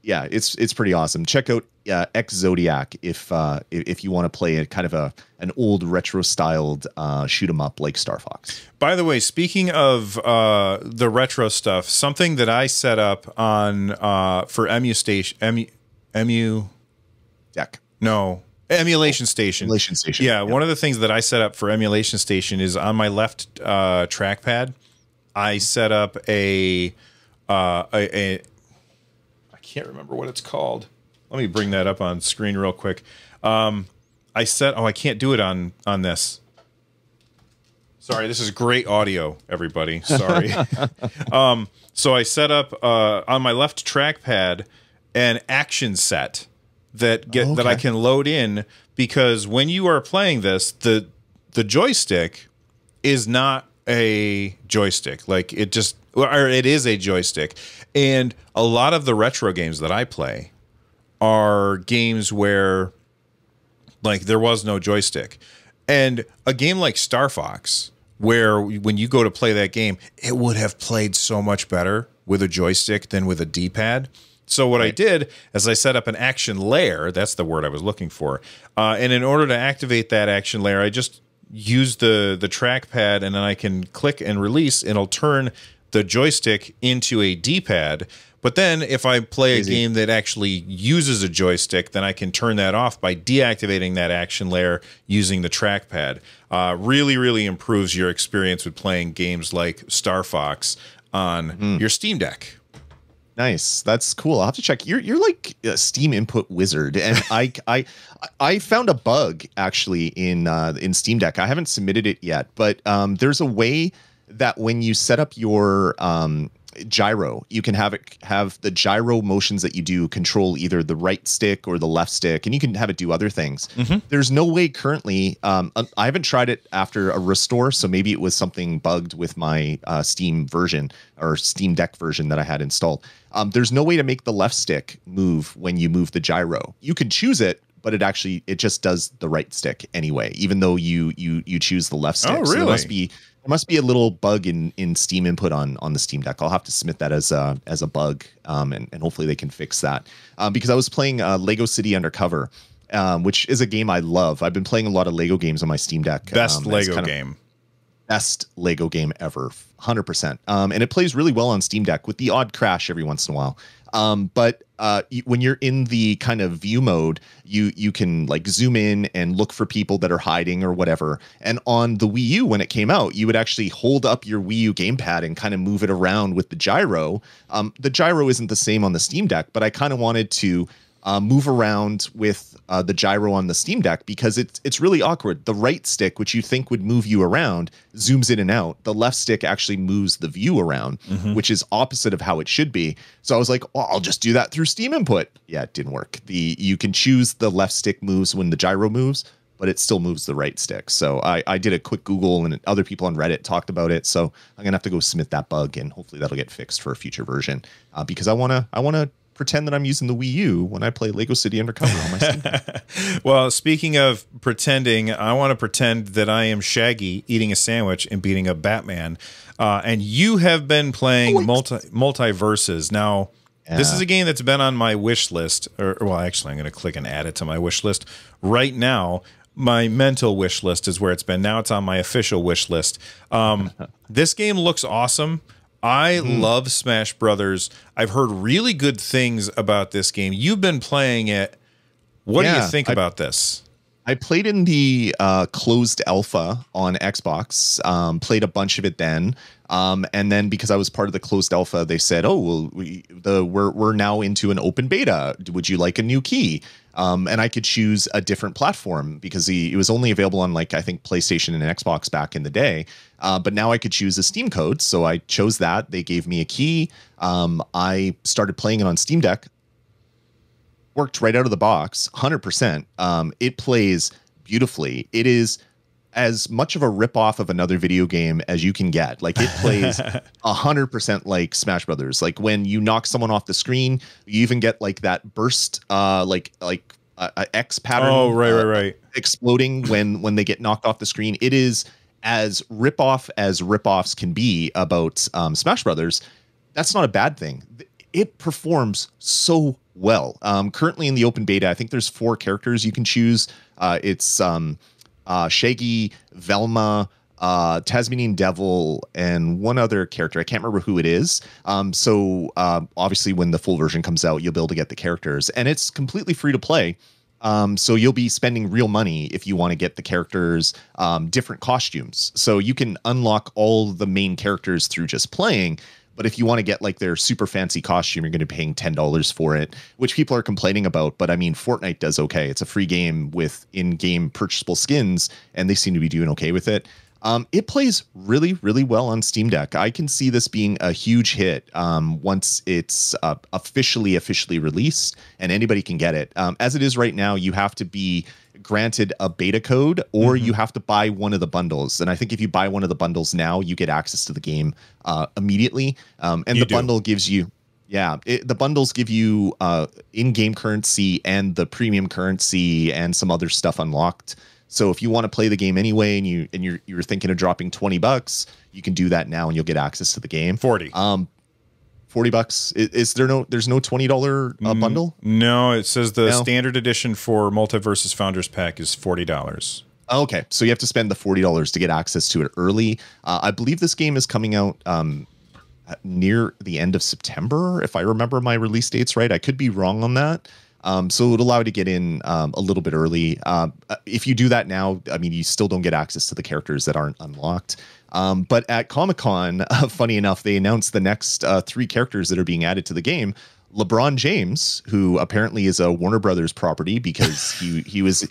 It's pretty awesome. Check out X Zodiac if you want to play a kind of an old retro styled shoot 'em up like Star Fox. By the way, speaking of the retro stuff, something that I set up on for Emulation Station. Emulation Station. Yeah, one of the things that I set up for Emulation Station is on my left trackpad. I set up a I can't remember what it's called. Let me bring that up on screen real quick. I can't do it on this. Sorry, this is great audio, everybody. Sorry. So I set up on my left trackpad an action set that I can load in, because when you are playing this, the joystick is not a joystick. Like it is a joystick. And a lot of the retro games that I play are games where like there was no joystick. And a game like Star Fox, where when you go to play that game, it would have played so much better with a joystick than with a D-pad. So what I did is I set up an action layer. That's the word I was looking for. And in order to activate that action layer, I just use the trackpad, and then I can click and release, and it'll turn the joystick into a D-pad. But then if I play a game that actually uses a joystick, then I can turn that off by deactivating that action layer using the trackpad. Really, really improves your experience with playing games like Star Fox on your Steam Deck. Nice. That's cool. I'll have to check. You're like a Steam input wizard, and I found a bug actually in Steam Deck. I haven't submitted it yet, but there's a way that when you set up your gyro, you can have the gyro motions that you do control either the right stick or the left stick, and you can have it do other things. There's no way currently. I haven't tried it after a restore, so maybe it was something bugged with my Steam version or Steam Deck version that I had installed. There's no way to make the left stick move when you move the gyro. You can choose it, but it just does the right stick anyway, even though you choose the left stick. Oh, really? So there must be a little bug in Steam input on the Steam Deck. I'll have to submit that as a bug, and hopefully they can fix that. Because I was playing Lego City Undercover, which is a game I love. I've been playing a lot of Lego games on my Steam Deck. Best Lego game. Best Lego game ever, 100%. And it plays really well on Steam Deck with the odd crash every once in a while. But when you're in the kind of view mode, you can like zoom in and look for people that are hiding or whatever. And on the Wii U, when it came out, you would actually hold up your Wii U gamepad and kind of move it around with the gyro. The gyro isn't the same on the Steam Deck, but I kind of wanted to move around with the gyro on the Steam Deck because it's really awkward. The right stick, which you think would move you around, zooms in and out. The left stick actually moves the view around, which is opposite of how it should be. So I was like, oh, I'll just do that through Steam Input. Yeah, it didn't work. You can choose the left stick moves when the gyro moves, but it still moves the right stick. So I did a quick Google and other people on Reddit talked about it. So I'm gonna have to go submit that bug and hopefully that'll get fixed for a future version because I wanna pretend that I'm using the Wii U when I play Lego City Undercover on my Steam Deck. Well, speaking of pretending, I want to pretend that I am Shaggy eating a sandwich and beating up Batman. And you have been playing Multiverses. Now, this is a game that's been on my wish list. Well, actually, I'm going to click and add it to my wish list right now. My mental wish list is where it's been. Now it's on my official wish list. This game looks awesome. I love Smash Brothers. I've heard really good things about this game. You've been playing it. What do you think about this? I played in the closed alpha on Xbox, played a bunch of it then. And then because I was part of the closed alpha, they said, oh, well, we're now into an open beta. Would you like a new key? And I could choose a different platform because it was only available on, like, I think PlayStation and Xbox back in the day. But now I could choose a Steam code. So I chose that. They gave me a key. I started playing it on Steam Deck. Worked right out of the box, 100%. It plays beautifully. It is as much of a ripoff of another video game as you can get. Like, it plays 100% like Smash Brothers. Like, when you knock someone off the screen, you even get like that burst, like a X pattern. Oh, right. Exploding when they get knocked off the screen. It is as ripoff as ripoffs can be about Smash Brothers. That's not a bad thing. It performs so well. Currently in the open beta, I think there's 4 characters you can choose. It's Shaggy, Velma, Tasmanian Devil, and one other character. I can't remember who it is. So obviously when the full version comes out, you'll be able to get the characters, and it's completely free to play. So you'll be spending real money if you want to get the characters, different costumes. So you can unlock all the main characters through just playing. But if you want to get like their super fancy costume, you're going to be paying $10 for it, which people are complaining about. But I mean, Fortnite does okay. It's a free game with in-game purchasable skins, and they seem to be doing okay with it. It plays really, really well on Steam Deck. I can see this being a huge hit once it's officially released, and anybody can get it. As it is right now, you have to be granted a beta code, or you have to buy one of the bundles. And I think if you buy one of the bundles now, you get access to the game immediately. And the bundle gives you, the bundles give you in-game currency and the premium currency and some other stuff unlocked. So if you want to play the game anyway, and you're thinking of dropping $20, you can do that now, and you'll get access to the game. $40. Is there there's no $20 bundle? No, it says the standard edition for Multiverses Founders Pack is $40. Okay, so you have to spend the $40 to get access to it early. I believe this game is coming out near the end of September, if I remember my release dates right. I could be wrong on that. So it would allow you to get in a little bit early. If you do that now, I mean, you still don't get access to the characters that aren't unlocked. But at Comic-Con, funny enough, they announced the next 3 characters that are being added to the game. LeBron James, who apparently is a Warner Brothers property because he was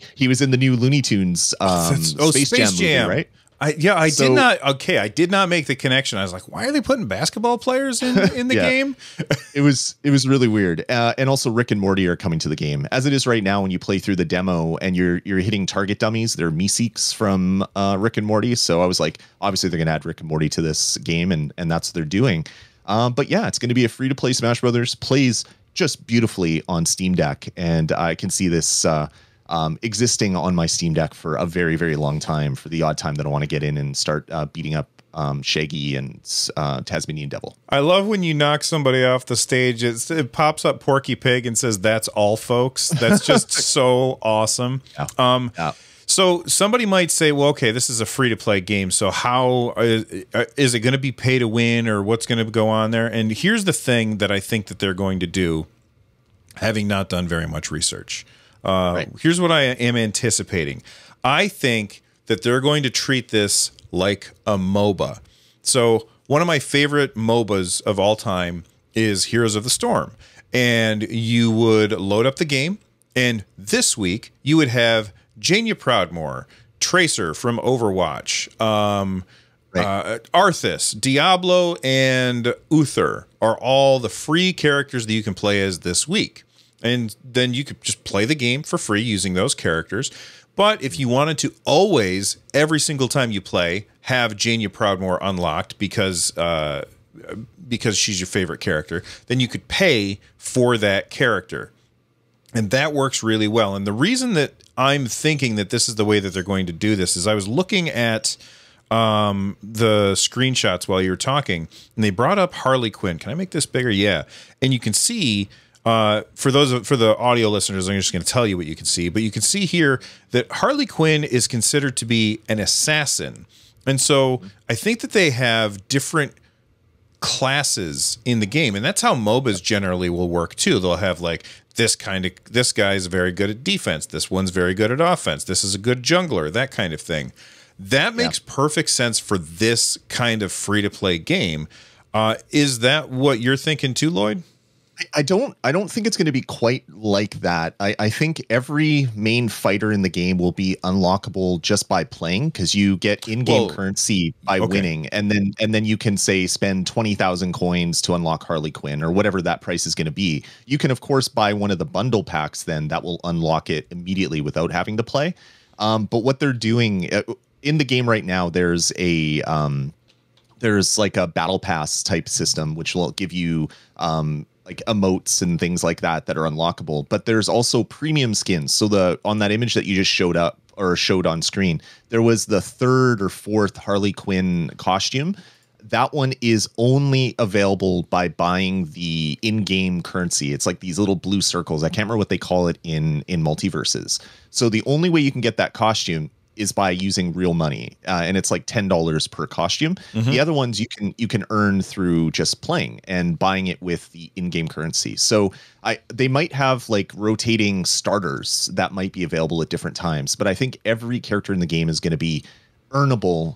in the new Looney Tunes Space Jam movie, right? I did not make the connection. I was like, why are they putting basketball players in the game? It was really weird. And also Rick and Morty are coming to the game. As it is right now, when you play through the demo and you're hitting target dummies, they're Meeseeks from Rick and Morty. So I was like, obviously they're going to add Rick and Morty to this game, and that's what they're doing. But yeah, it's going to be a free-to-play Smash Brothers. Plays just beautifully on Steam Deck, and I can see this existing on my Steam Deck for a very, very long time, for the odd time that I want to get in and start beating up Shaggy and Tasmanian Devil. I love when you knock somebody off the stage. It pops up Porky Pig and says, "That's all, folks." That's just so awesome. Yeah. So somebody might say, well, okay, this is a free-to-play game, so how is it going to be pay to win, or what's going to go on there? And here's the thing that I think that they're going to do, having not done very much research. Here's what I am anticipating. I think that they're going to treat this like a MOBA. So one of my favorite MOBAs of all time is Heroes of the Storm. And you would load up the game, and this week you would have Jania Proudmoore, Tracer from Overwatch, Arthas, Diablo, and Uther are all the free characters that you can play as this week. And then you could just play the game for free using those characters. But if you wanted to always, every single time you play, have Jania Proudmoore unlocked because she's your favorite character, then you could pay for that character. And that works really well. And the reason that I'm thinking that this is the way that they're going to do this is I was looking at the screenshots while you were talking, and they brought up Harley Quinn. Can I make this bigger? Yeah. And you can see, for the audio listeners, I'm just going to tell you what you can see, but you can see here that Harley Quinn is considered to be an assassin. And so I think that they have different classes in the game, and that's how MOBAs generally will work too. They'll have like this guy is very good at defense, this one's very good at offense, this is a good jungler, that kind of thing. That makes perfect sense for this kind of free-to-play game. Is that what you're thinking too, Lloyd? I don't think it's going to be quite like that. I think every main fighter in the game will be unlockable just by playing, because you get in-game currency by winning, and then you can say spend 20,000 coins to unlock Harley Quinn or whatever that price is going to be. You can of course buy one of the bundle packs then that will unlock it immediately without having to play. But what they're doing in the game right now, there's like a battle pass type system which will give you like emotes and things like that are unlockable, but there's also premium skins. So on that image that you just showed on screen, there was the 3rd or 4th Harley Quinn costume. That one is only available by buying the in-game currency. It's like these little blue circles. I can't remember what they call it in multiverses. So the only way you can get that costume is by using real money, and it's like $10 per costume. The other ones you can earn through just playing and buying it with the in-game currency. So they might have like rotating starters that might be available at different times, but I think every character in the game is going to be earnable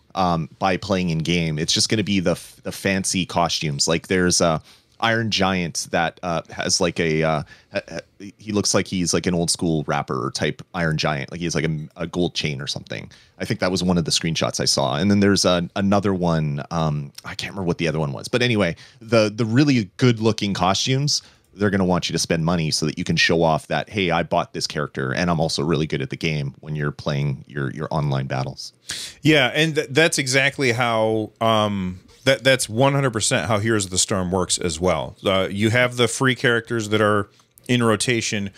by playing in game. It's just going to be the fancy costumes. Like there's Iron Giant that has like he looks like he's like an old school rapper type Iron Giant. Like he has like a gold chain or something. I think that was one of the screenshots I saw. And then there's another one. I can't remember what the other one was. But anyway, the really good looking costumes, they're going to want you to spend money so that you can show off that, hey, I bought this character and I'm also really good at the game when you're playing your online battles. Yeah, and that's exactly how that's 100% how Heroes of the Storm works as well. You have the free characters that are in rotation.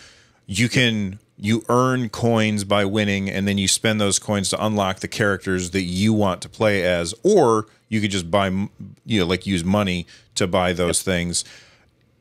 You earn coins by winning, and then you spend those coins to unlock the characters that you want to play as, or you could just buy, like use money to buy those things.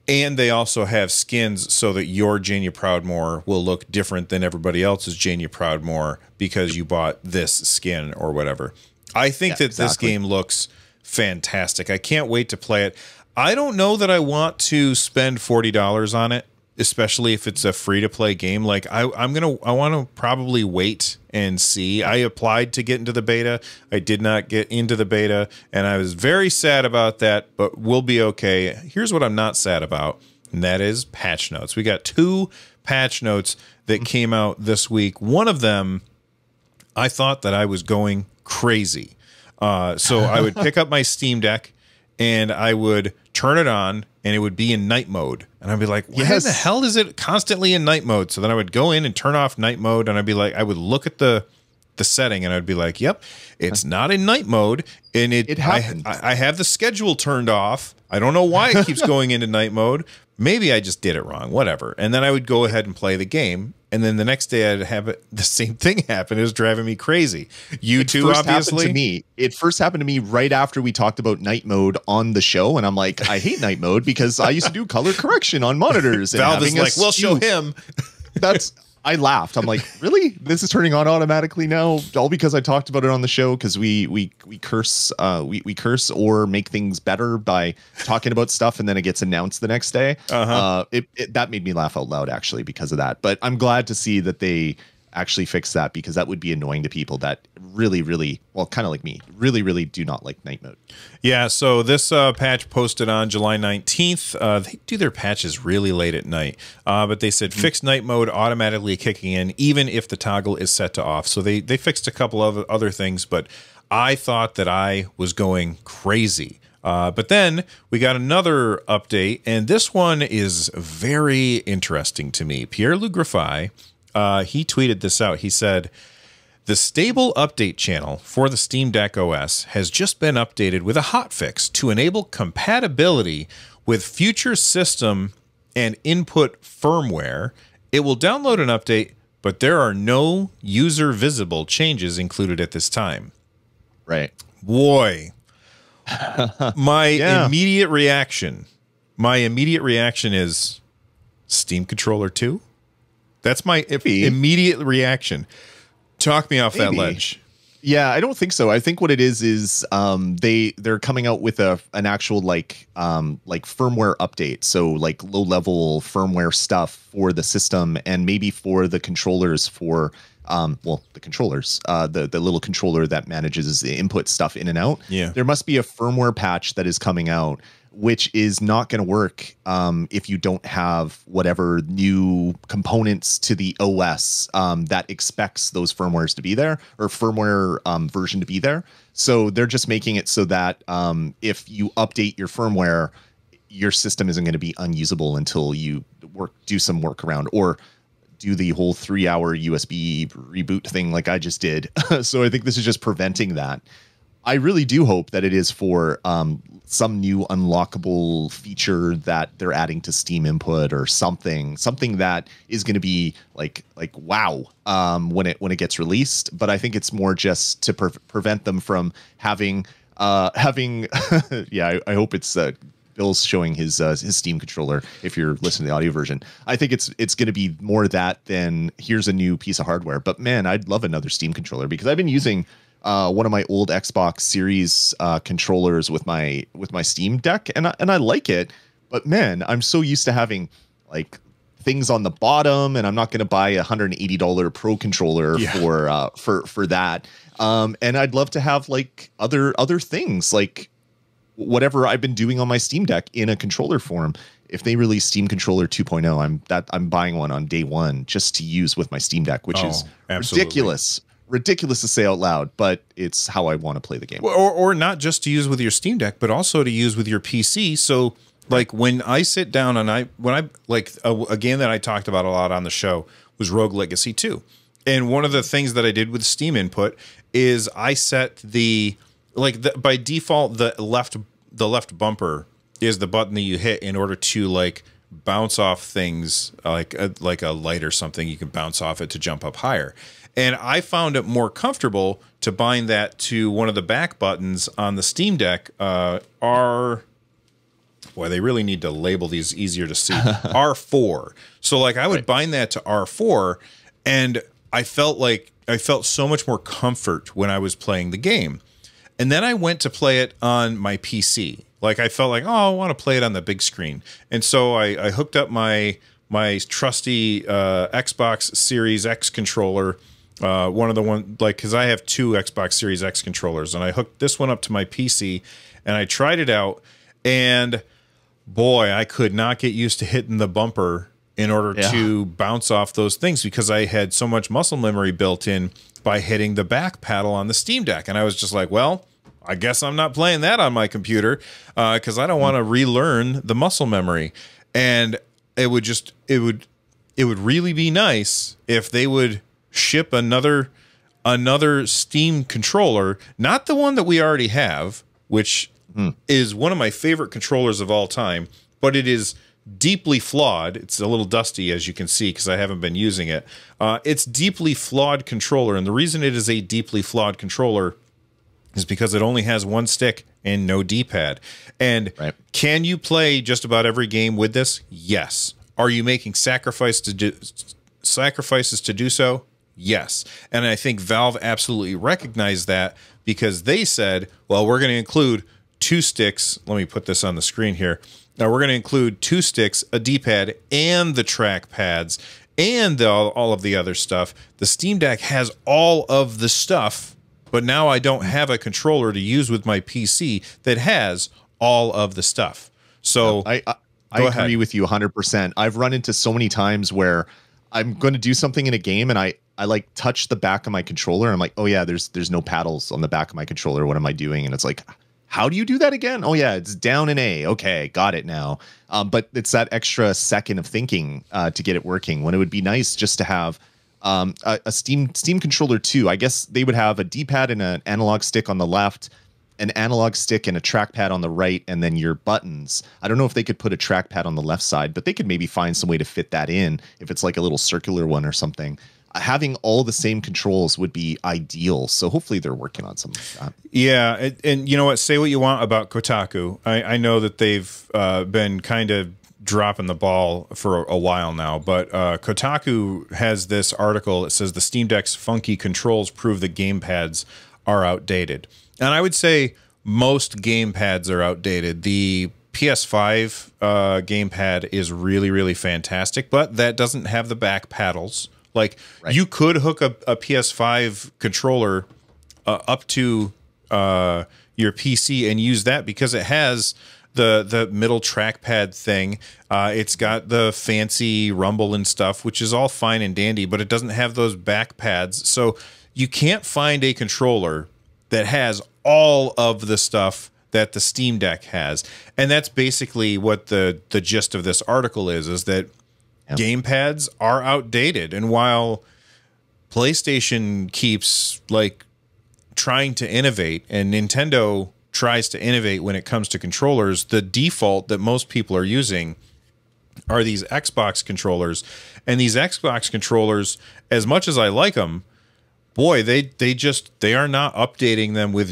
And they also have skins so that your Jania Proudmoore will look different than everybody else's Jania Proudmoore because you bought this skin or whatever. I think that this game looks fantastic. I can't wait to play it. I don't know that I want to spend $40 on it, especially if it's a free-to-play game. Like I want to probably wait and see. I applied to get into the beta. I did not get into the beta, and I was very sad about that, but we'll be okay. Here's what I'm not sad about, and that is patch notes. We got 2 patch notes that came out this week. One of them, I thought that I was going crazy. So I would pick up my Steam Deck and I would turn it on and it would be in night mode. And I'd be like, why the hell is it constantly in night mode? So then I would go in and turn off night mode, and I'd be like, I would look at the setting and I'd be like, yep, it's not in night mode. And it happens. I have the schedule turned off. I don't know why it keeps going into night mode, maybe I just did it wrong, whatever. And then I would go ahead and play the game. And then the next day I'd have the same thing happen. It was driving me crazy. You too, obviously. It first happened to me right after we talked about night mode on the show. And I'm like, I hate night mode because I used to do color correction on monitors. And Valve is like, we'll show him. I laughed. I'm like, really? This is turning on automatically now? All because I talked about it on the show, because we curse or make things better by talking about stuff, and then it gets announced the next day. That made me laugh out loud, actually, because of that. But I'm glad to see that they actually fix that, because that would be annoying to people that really, well, kind of like me, really do not like night mode. Yeah, so this patch posted on July 19th. They do their patches really late at night, but they said fixed night mode automatically kicking in even if the toggle is set to off. So they fixed a couple of other things, but I thought that I was going crazy. But then we got another update, and this one is very interesting to me. Pierre Lugrafai, he tweeted this out. He said, the stable update channel for the Steam Deck OS has just been updated with a hotfix to enable compatibility with future system and input firmware. It will download an update, but there are no user visible changes included at this time. Right. Boy, my immediate reaction is Steam Controller 2. That's my immediate reaction. Talk me off that ledge. Yeah, I don't think so. I think what it is they're coming out with an actual like firmware update. So like low level firmware stuff for the system, and maybe for the controllers for the controllers, the little controller that manages the input stuff in and out. Yeah. There must be a firmware patch that is coming out, which is not going to work if you don't have whatever new components to the OS that expects those firmwares to be there, or firmware version to be there. So they're just making it so that if you update your firmware, your system isn't going to be unusable until you do some workaround, or do the whole 3-hour USB reboot thing like I just did. So I think this is just preventing that. I really do hope that it is for some new unlockable feature that they're adding to Steam input, or something that is going to be like wow when it gets released. But I think it's more just to prevent them from having yeah, I hope it's Bill's showing his Steam controller. If you're listening to the audio version, I think it's going to be more that than here's a new piece of hardware. But man, I'd love another Steam controller, because I've been using one of my old Xbox Series controllers with my Steam Deck, and I like it. But man, I'm so used to having like things on the bottom, and I'm not going to buy a $180 Pro controller for that. And I'd love to have like other things, like whatever I've been doing on my Steam Deck in a controller form. If they release Steam Controller 2.0, I'm buying one on day one just to use with my Steam Deck, which is ridiculous to say out loud, but it's how I want to play the game. Or not just to use with your Steam Deck, but also to use with your PC. So like when I sit down and a game that I talked about a lot on the show was Rogue Legacy 2. And one of the things that I did with Steam input is I set by default, the left bumper is the button that you hit in order to like bounce off things, like a light or something. You can bounce off it to jump up higher. And I found it more comfortable to bind that to one of the back buttons on the Steam Deck. They really need to label these easier to see. R4. So like I would bind that to R4, and I felt so much more comfort when I was playing the game. And then I went to play it on my PC. Like I felt like, I want to play it on the big screen. And so I hooked up my trusty Xbox Series X controller, because I have two Xbox Series X controllers, and I hooked this one up to my PC, and I tried it out, and boy, I could not get used to hitting the bumper in order to bounce off those things, because I had so much muscle memory built in by hitting the back paddle on the Steam Deck. And I was just like, well, I guess I'm not playing that on my computer, because I don't want to relearn the muscle memory. And it would really be nice if they would ship another Steam controller, not the one that we already have, which is one of my favorite controllers of all time, but it is deeply flawed. It's a little dusty, as you can see, because I haven't been using it. It's deeply flawed controller, and the reason it is a deeply flawed controller is because it only has one stick and no D-pad. And can you play just about every game with this? Yes. Are you making sacrifices to do so? Yes. And I think Valve absolutely recognized that, because they said, well, we're going to include 2 sticks. Let me put this on the screen here. Now we're going to include 2 sticks, a D-pad, and the track pads, and all of the other stuff. The Steam Deck has all of the stuff, but now I don't have a controller to use with my PC that has all of the stuff. So I agree with you 100%. I've run into so many times where I'm going to do something in a game and I like touch the back of my controller. And I'm like, oh yeah, there's no paddles on the back of my controller. What am I doing? And it's like, how do you do that again? Oh yeah, it's down in A. Okay, got it now. But it's that extra second of thinking to get it working, when it would be nice just to have a Steam controller too. I guess they would have a D-pad and an analog stick on the left, an analog stick and a trackpad on the right, and then your buttons. I don't know if they could put a trackpad on the left side, but they could maybe find some way to fit that in if it's like a little circular one or something. Having all the same controls would be ideal. So hopefully they're working on something like that. Yeah, and you know what? Say what you want about Kotaku. I know that they've been kind of dropping the ball for a while now, but Kotaku has this article. It says the Steam Deck's funky controls prove that gamepads are outdated. And I would say most gamepads are outdated. The PS5 gamepad is really, really fantastic, but that doesn't have the back paddles. Like, you could hook a PS5 controller up to your PC and use that, because it has the middle trackpad thing. It's got the fancy rumble and stuff, which is all fine and dandy, but it doesn't have those back pads. So you can't find a controller that has all of the stuff that the Steam Deck has. And that's basically what the gist of this article is that gamepads are outdated. And while PlayStation keeps like trying to innovate, and Nintendo tries to innovate when it comes to controllers, the default that most people are using are these Xbox controllers. And these Xbox controllers, as much as I like them, boy, they are not updating them with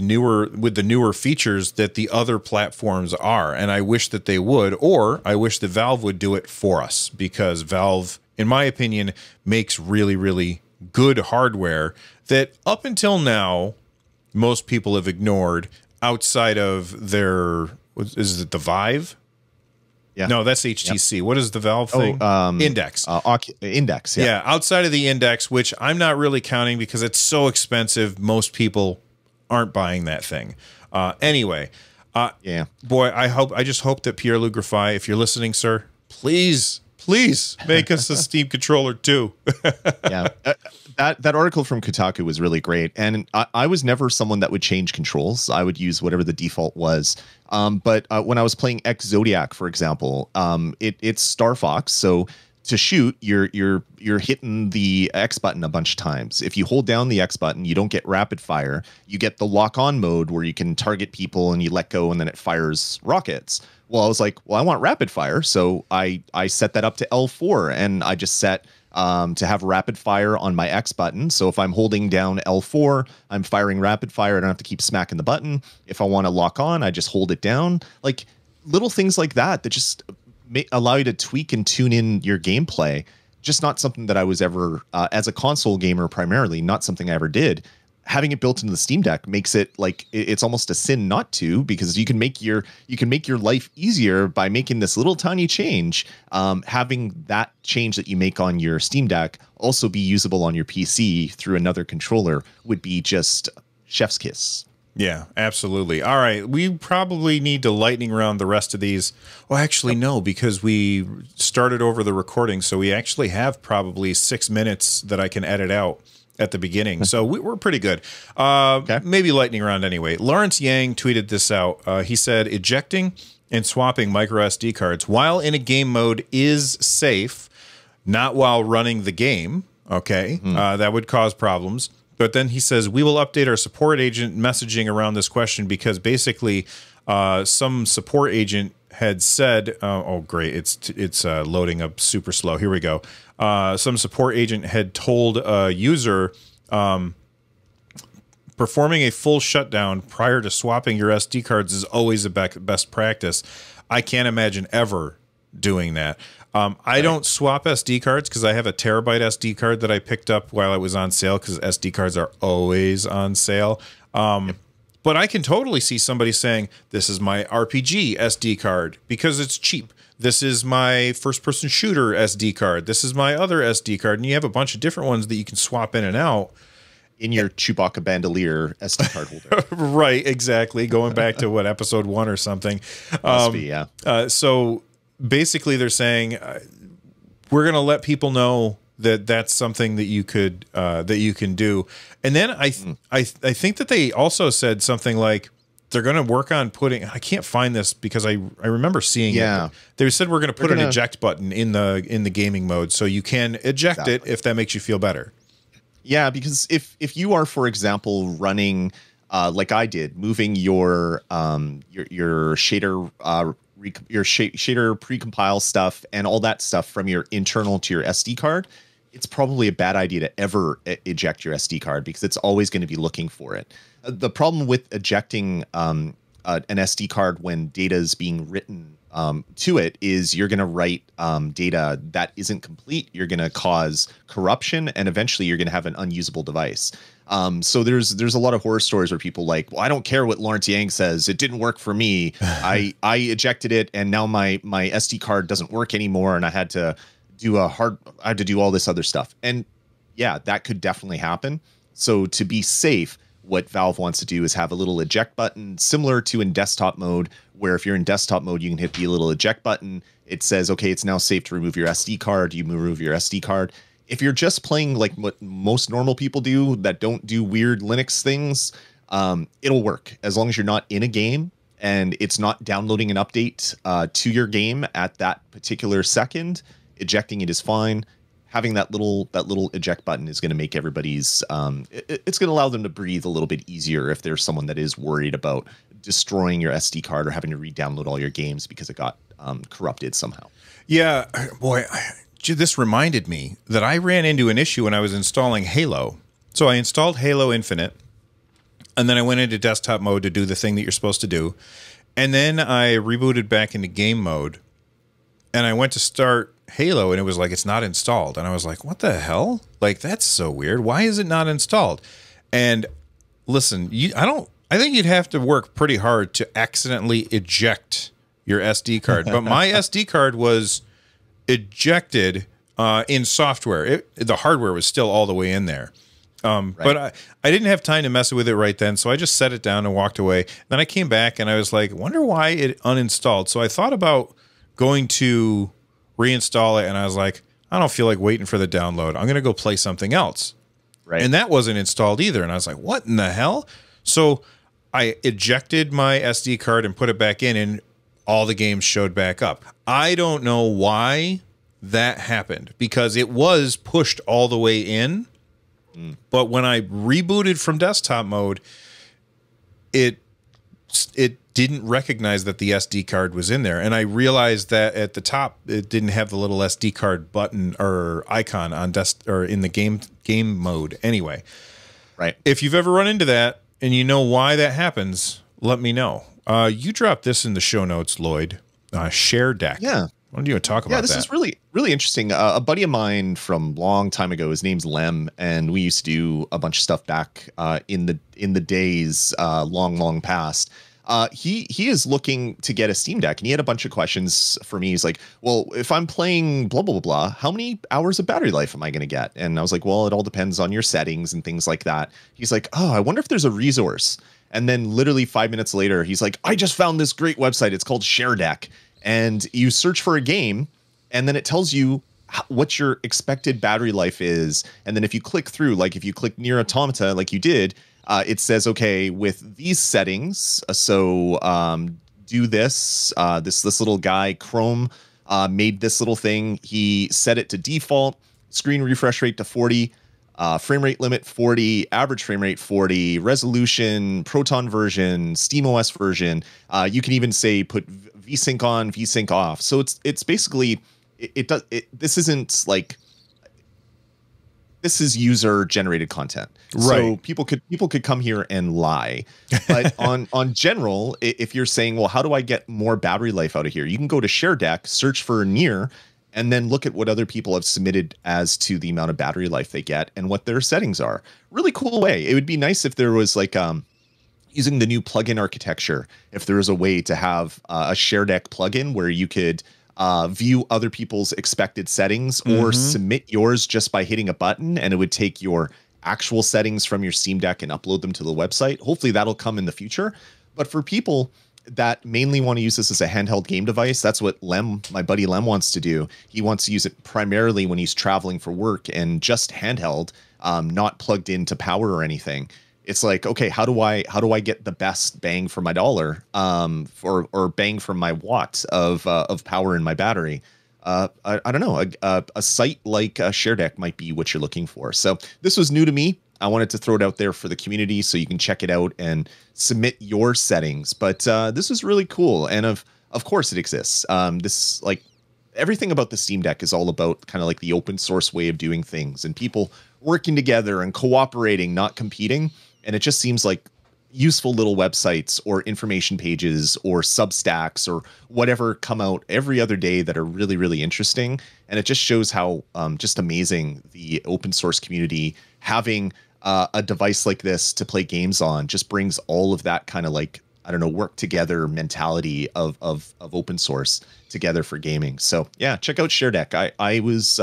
the newer features that the other platforms are. And I wish that they would, or I wish that Valve would do it for us, because Valve, in my opinion, makes really, really good hardware that up until now most people have ignored, outside of their, is it the Vive? Yeah. No, that's HTC. What is the Valve thing? Index. Index, yeah. Outside of the Index, which I'm not really counting because it's so expensive, most people aren't buying that thing. Anyway, boy, I just hope that Pierre-Luc Graffi, if you're listening, sir, please make us a Steam controller too. Yeah. That article from Kotaku was really great. And I was never someone that would change controls. I would use whatever the default was. But when I was playing X Zodiac, for example, it's Star Fox. So to shoot, you're hitting the X button a bunch of times. If you hold down the X button, you don't get rapid fire. You get the lock on mode where you can target people and you let go and then it fires rockets. Well, I was like, well, I want rapid fire. So I set that up to L4, and I just set to have rapid fire on my X button. So if I'm holding down L4, I'm firing rapid fire. I don't have to keep smacking the button. If I want to lock on, I just hold it down. Like little things like that just allow you to tweak and tune in your gameplay. Just not something that I was ever, as a console gamer primarily, not something I ever did. Having it built into the Steam Deck makes it like it's almost a sin not to, because you can make your life easier by making this little tiny change. Having that change that you make on your Steam Deck also be usable on your PC through another controller would be just chef's kiss. Yeah, absolutely. All right, we probably need to lightning round the rest of these. Well, actually, no, because we started over the recording, so we actually have probably 6 minutes that I can edit out at the beginning. So we're pretty good. Okay. Maybe lightning round anyway. Lawrence Yang tweeted this out. He said, ejecting and swapping micro SD cards while in a game mode is safe, not while running the game. Okay. That would cause problems. But then he says, we will update our support agent messaging around this question, because basically some support agent had said, oh great, it's loading up super slow. Here we go. Some support agent had told a user performing a full shutdown prior to swapping your SD cards is always a best practice. I can't imagine ever doing that. I don't swap SD cards because I have a terabyte SD card that I picked up while it was on sale, because SD cards are always on sale. But I can totally see somebody saying, this is my RPG SD card because it's cheap. This is my first-person shooter SD card. This is my other SD card. And you have a bunch of different ones that you can swap in and out. In your Chewbacca bandolier SD card holder. Right, exactly. Going back to, what, episode 1 or something. Must be, yeah. So basically they're saying, we're going to let people know that that's something that you could that you can do. And then I think that they also said something like they're going to work on putting, I can't find this because I remember seeing it. They said we're going to put an eject button in the gaming mode so you can eject it if that makes you feel better. Yeah, because if you are, for example, running like I did, moving your shader your shader precompile stuff and all that stuff from your internal to your SD card, it's probably a bad idea to ever eject your SD card because it's always going to be looking for it. The problem with ejecting an SD card when data is being written to it is you're going to write data that isn't complete. You're going to cause corruption, and eventually you're going to have an unusable device. So there's a lot of horror stories where people like, well, I don't care what Lawrence Yang says. It didn't work for me. I ejected it, and now my SD card doesn't work anymore, and I had to do all this other stuff. And yeah, that could definitely happen. So to be safe, what Valve wants to do is have a little eject button similar to in desktop mode, where if you're in desktop mode, you can hit the little eject button. It says, okay, it's now safe to remove your SD card. You remove your SD card. If you're just playing like what most normal people do that don't do weird Linux things, it'll work as long as you're not in a game and it's not downloading an update to your game at that particular second. Ejecting it is fine. Having that little eject button is going to make everybody's it's going to allow them to breathe a little bit easier if there's someone that is worried about destroying your SD card or having to re-download all your games because it got corrupted somehow. Yeah, boy, this reminded me that I ran into an issue when I was installing Halo. So I installed Halo Infinite, and then I went into desktop mode to do the thing that you're supposed to do, and then I rebooted back into game mode, and I went to start Halo, and it was like, it's not installed. And I was like, what the hell? Like, that's so weird. Why is it not installed? And listen, I think you'd have to work pretty hard to accidentally eject your SD card. But my SD card was ejected in software. The hardware was still all the way in there. Right. But I didn't have time to mess with it right then, so I just set it down and walked away. Then I came back, and I was like, wonder why it uninstalled. So I thought about going to reinstall it, and I was like, I don't feel like waiting for the download. I'm going to go play something else. Right. And that wasn't installed either. And I was like, what in the hell? So I ejected my SD card and put it back in, and all the games showed back up. I don't know why that happened, because it was pushed all the way in. But when I rebooted from desktop mode, it didn't recognize that the SD card was in there. And I realized that at the top, it didn't have the little SD card button or icon on or in the game mode anyway. Right. If you've ever run into that and you know why that happens, let me know. You dropped this in the show notes, Lloyd. Share Deck. Yeah. Why don't you talk about that? Yeah, this is really interesting. A buddy of mine from long time ago, his name's Lem, and we used to do a bunch of stuff back in the days long past. He is looking to get a Steam Deck, and he had a bunch of questions for me. He's like, well, if I'm playing blah, blah, blah, blah, how many hours of battery life am I going to get? And I was like, well, it all depends on your settings and things like that. He's like, oh, I wonder if there's a resource. And then literally 5 minutes later, he's like, I just found this great website. It's called Share Deck. And you search for a game, and then it tells you what your expected battery life is. And then if you click through, like if you click Near Automata, like you did, it says, okay, with these settings, do this. This little guy, Chrome, made this little thing. He set it to default, screen refresh rate to 40, frame rate limit 40, average frame rate 40, resolution, Proton version, SteamOS version. You can even say put VSync on, VSync off. So it's basically this isn't like, this is user generated content. Right. So people could come here and lie. But on general, if you're saying, well, how do I get more battery life out of here? You can go to Share Deck, search for near, and then look at what other people have submitted as to the amount of battery life they get and what their settings are. Really cool way. It would be nice if there was like using the new plugin architecture, if there was a way to have a Share Deck plugin where you could view other people's expected settings or submit yours just by hitting a button, and it would take your actual settings from your Steam Deck and upload them to the website. Hopefully that'll come in the future. But for people that mainly want to use this as a handheld game device, that's what my buddy Lem wants to do. He wants to use it primarily when he's traveling for work and just handheld, not plugged into power or anything. It's like, okay, how do I get the best bang for my dollar, or bang for my watt of power in my battery? I don't know. A site like Share Deck might be what you're looking for. So this was new to me. I wanted to throw it out there for the community so you can check it out and submit your settings. But this is really cool, and of course it exists. This, like, everything about the Steam Deck is all about kind of like the open source way of doing things and people working together and cooperating, not competing. And it just seems like useful little websites or information pages or Substacks or whatever come out every other day that are really, really interesting. And it just shows how just amazing the open source community having a device like this to play games on just brings all of that kind of, like, I don't know, work together mentality of open source together for gaming. So yeah, check out Share Deck. I was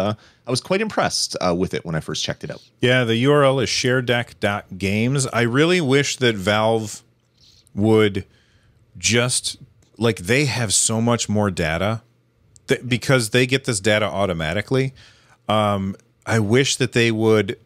quite impressed with it when I first checked it out. Yeah, the URL is sharedeck.games. I really wish that Valve would just, like, they have so much more data because they get this data automatically. I wish that they would,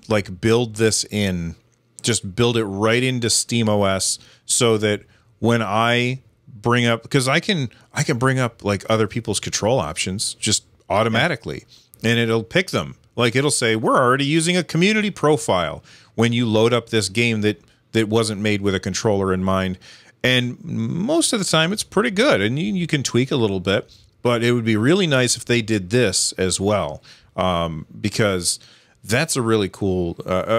like, build this in, just build it right into SteamOS so that when I bring up, because I can bring up like other people's control options just automatically, and it'll pick them. Like, it'll say, we're already using a community profile when you load up this game that wasn't made with a controller in mind. And most of the time it's pretty good, and you can tweak a little bit, but it would be really nice if they did this as well, because that's a really cool,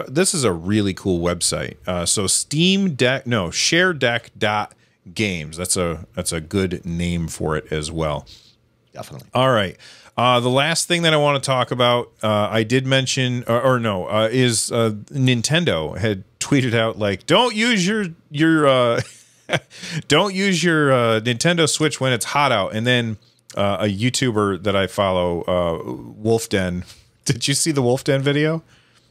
this is a really cool website. So sharedeck.games. That's a good name for it as well. Definitely. All right. The last thing that I want to talk about, I did mention, is Nintendo had tweeted out, like, don't use your don't use your Nintendo Switch when it's hot out. And then a YouTuber that I follow, Wolfden. Did you see the Wolfden video?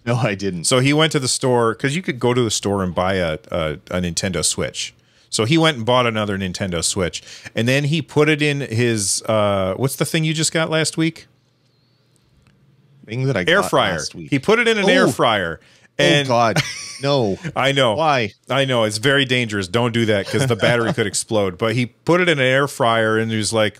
No, I didn't. So he went to the store, because you could go to the store and buy a Nintendo Switch. So he went and bought another Nintendo Switch, and then he put it in his what's the thing you just got last week? Thing that I air got fryer. last week. He put it in an air fryer. And oh God, no! I know. Why? I know, it's very dangerous. Don't do that because the battery could explode. But he put it in an air fryer, and he was like,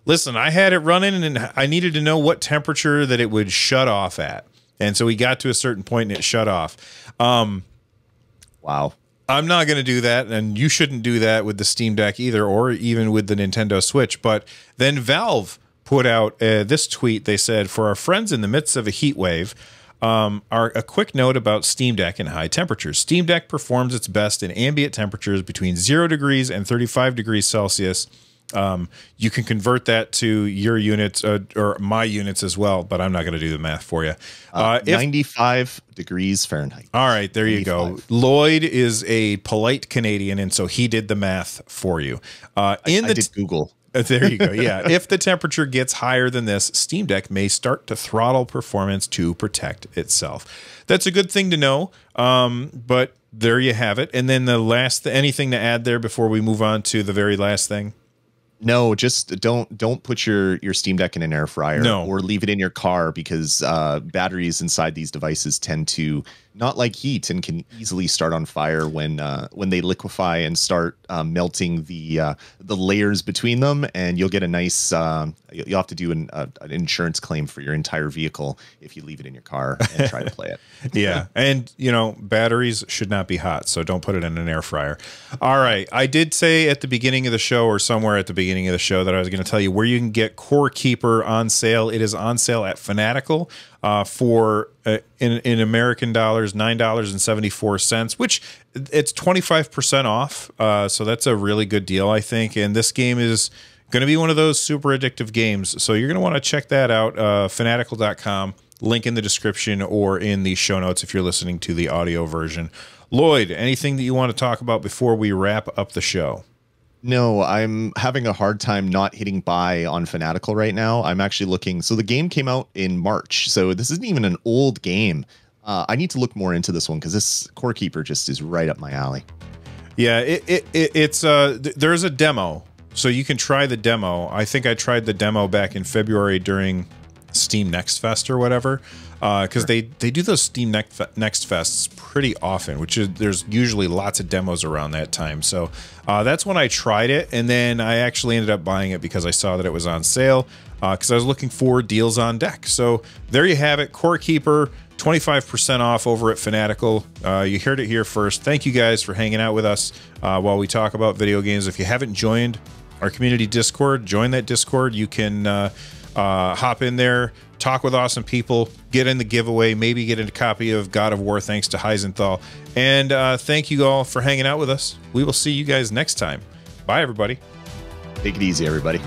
"Listen, I had it running, and I needed to know what temperature that it would shut off at." And so he got to a certain point, and it shut off. Wow. I'm not going to do that, and you shouldn't do that with the Steam Deck either, or even with the Nintendo Switch. But then Valve put out this tweet. They said, for our friends in the midst of a heat wave, a quick note about Steam Deck and high temperatures. Steam Deck performs its best in ambient temperatures between 0 degrees and 35 degrees Celsius. You can convert that to your units or my units as well, but I'm not going to do the math for you. 95 degrees Fahrenheit. All right, there 95. You go. Lloyd is a polite Canadian, and so he did the math for you. I did Google. There you go. Yeah. If the temperature gets higher than this, Steam Deck may start to throttle performance to protect itself. That's a good thing to know. But there you have it. And then the last, anything to add there before we move on to the very last thing? No, just don't put your Steam Deck in an air fryer, No. or leave it in your car, because batteries inside these devices tend to not like heat and can easily start on fire when they liquefy and start melting the layers between them, and you'll get a nice you'll have to do an insurance claim for your entire vehicle if you leave it in your car and try to play it. Yeah. And, you know, batteries should not be hot, so don't put it in an air fryer. All right. I did say at the beginning of the show, or somewhere at the beginning of the show, that I was going to tell you where you can get Core Keeper on sale. It is on sale at Fanatical for, in American dollars, $9.74, which it's 25% off. So that's a really good deal, I think. And this game is going to be one of those super addictive games. So you're going to want to check that out, fanatical.com. Link in the description or in the show notes if you're listening to the audio version. Lloyd, anything that you want to talk about before we wrap up the show? No, I'm having a hard time not hitting buy on Fanatical right now. I'm actually looking. So the game came out in March, so this isn't even an old game. I need to look more into this one because this Core Keeper just is right up my alley. Yeah, it's there's a demo, so you can try the demo. I think I tried the demo back in February during Steam Next Fest or whatever, because they do those Steam Next Fests pretty often, which is, there's usually lots of demos around that time. So that's when I tried it, and then I actually ended up buying it because I saw that it was on sale, because I was looking for deals on deck. So there you have it, Core Keeper, 25% off over at Fanatical. You heard it here first. Thank you guys for hanging out with us while we talk about video games. If you haven't joined our community Discord, join that Discord. You can hop in there, talk with awesome people, get in the giveaway, maybe get a copy of God of War thanks to Heisenthal. And thank you all for hanging out with us. We will see you guys next time. Bye, everybody. Take it easy, everybody.